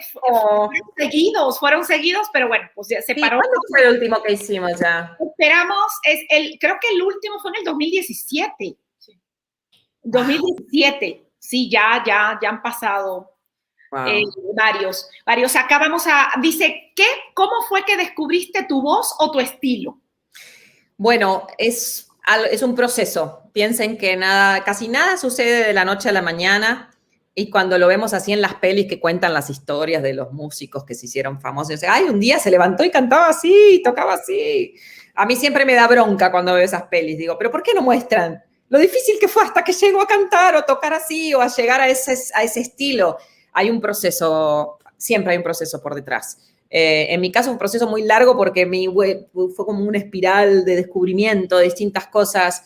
seguidos, pero bueno, pues ya se paró. ¿Cuándo fue el último que hicimos ya? Esperamos, creo que el último fue en el 2017. Sí. 2017, sí, ya han pasado. Wow. Varios. Acá dice, ¿cómo fue que descubriste tu voz o tu estilo? Bueno, es un proceso. Piensen que casi nada sucede de la noche a la mañana, y cuando lo vemos así en las pelis que cuentan las historias de los músicos que se hicieron famosos, un día se levantó y cantaba así, tocaba así. A mí siempre me da bronca cuando veo esas pelis. Digo, ¿pero por qué no muestran lo difícil que fue hasta que llegó a cantar o tocar así o a llegar a ese estilo? Hay un proceso, siempre hay un proceso por detrás. En mi caso, un proceso muy largo porque fue como una espiral de descubrimiento de distintas cosas,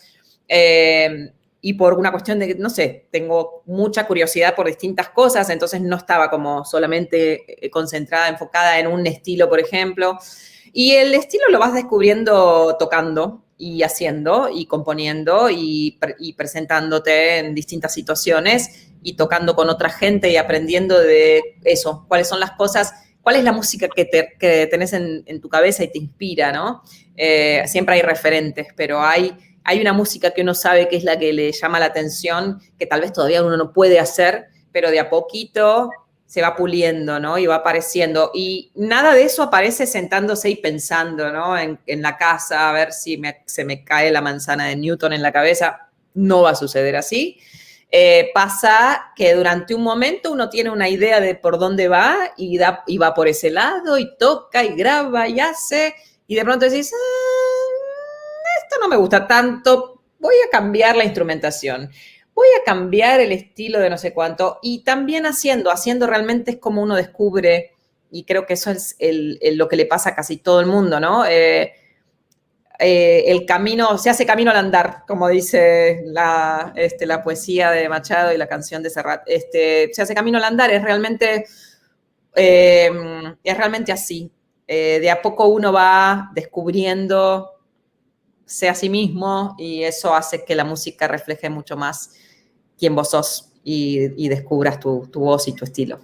y por una cuestión de, no sé, tengo mucha curiosidad por distintas cosas, entonces no estaba como solamente concentrada, enfocada en un estilo, por ejemplo. Y el estilo lo vas descubriendo tocando y haciendo y componiendo y presentándote en distintas situaciones y tocando con otra gente y aprendiendo de eso, cuáles son las cosas, cuál es la música que tenés en tu cabeza y te inspira, ¿no? Siempre hay referentes, pero hay una música que uno sabe que es la que le llama la atención, que tal vez todavía uno no puede hacer, pero de a poquito se va puliendo, ¿no? Y va apareciendo. Y nada de eso aparece sentándose y pensando, ¿no? En la casa, a ver si se me cae la manzana de Newton en la cabeza. No va a suceder así. Pasa que durante un momento uno tiene una idea de por dónde va y va por ese lado y toca y graba y hace, y de pronto decís, esto no me gusta tanto, voy a cambiar la instrumentación, voy a cambiar el estilo de no sé cuánto. Y también haciendo realmente es como uno descubre, y creo que eso es lo que le pasa a casi todo el mundo, ¿no? El camino, se hace camino al andar, como dice la poesía de Machado y la canción de Serrat. Se hace camino al andar, es realmente así. De a poco uno va descubriendo a sí mismo, y eso hace que la música refleje mucho más quién vos sos y descubras tu voz y tu estilo.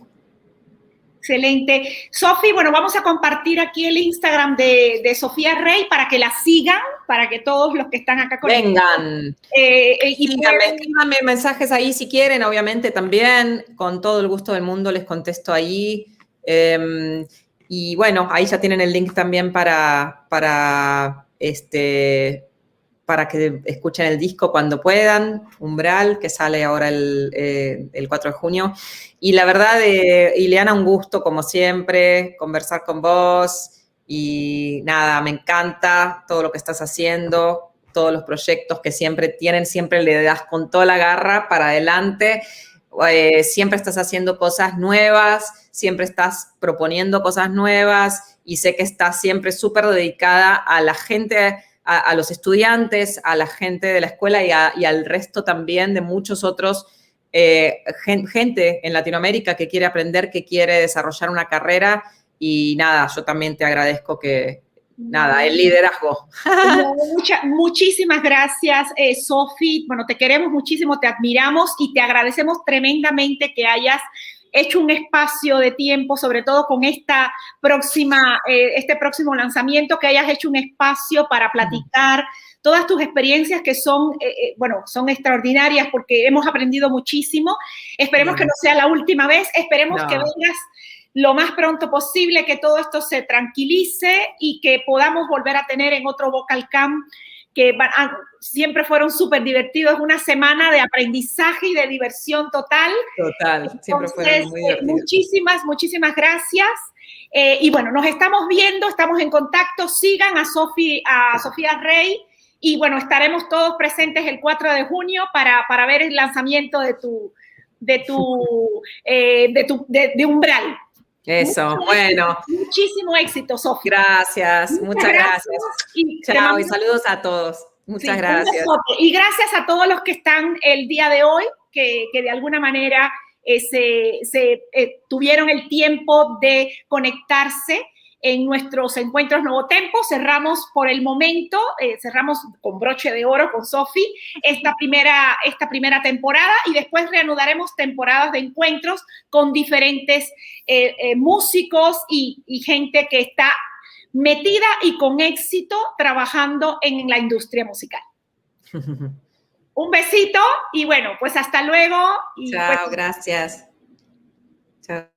Excelente. Sofi, bueno, vamos a compartir aquí el Instagram de Sofía Rey para que la sigan, para que todos los que están acá conectados. Vengan. Escríbanme mensajes ahí si quieren, obviamente también, con todo el gusto del mundo les contesto ahí. Y bueno, ahí ya tienen el link también para que escuchen el disco cuando puedan, Umbral, que sale ahora el 4 de junio. Y la verdad, Ileana, un gusto, como siempre, conversar con vos. Y nada, me encanta todo lo que estás haciendo, todos los proyectos que siempre le das con toda la garra para adelante. Siempre estás haciendo cosas nuevas, siempre estás proponiendo cosas nuevas y sé que estás siempre súper dedicada a la gente, a los estudiantes, a la gente de la escuela y al resto también de muchos otros, gente en Latinoamérica que quiere aprender, que quiere desarrollar una carrera y nada, yo también te agradezco el liderazgo. Muchísimas gracias, Sofi. Bueno, te queremos muchísimo, te admiramos y te agradecemos tremendamente que hayas hecho un espacio de tiempo, sobre todo con este próximo lanzamiento, que hayas hecho un espacio para platicar todas tus experiencias que son extraordinarias porque hemos aprendido muchísimo. Esperemos que no sea la última vez, esperemos que vengas lo más pronto posible, que todo esto se tranquilice y que podamos volver a tener en otro Vocal Camp, que siempre fueron súper divertidos, una semana de aprendizaje y de diversión total. Total, siempre fueron muy divertidos. Muchísimas gracias. Y bueno, nos estamos viendo, estamos en contacto, sigan a Sofía Rey y bueno, estaremos todos presentes el 4 de junio para ver el lanzamiento de Umbral. Eso, bueno. Muchísimo éxito, Sofía. Gracias, muchas gracias. Chao y saludos a todos. Muchas gracias. Y gracias a todos los que están el día de hoy, que de alguna manera tuvieron el tiempo de conectarse en nuestros encuentros Nuevo Tempo. Cerramos por el momento, cerramos con broche de oro con Sofi esta primera temporada y después reanudaremos temporadas de encuentros con diferentes músicos y gente que está metida y con éxito trabajando en la industria musical. Un besito y bueno, pues hasta luego. Chao, gracias. Chao.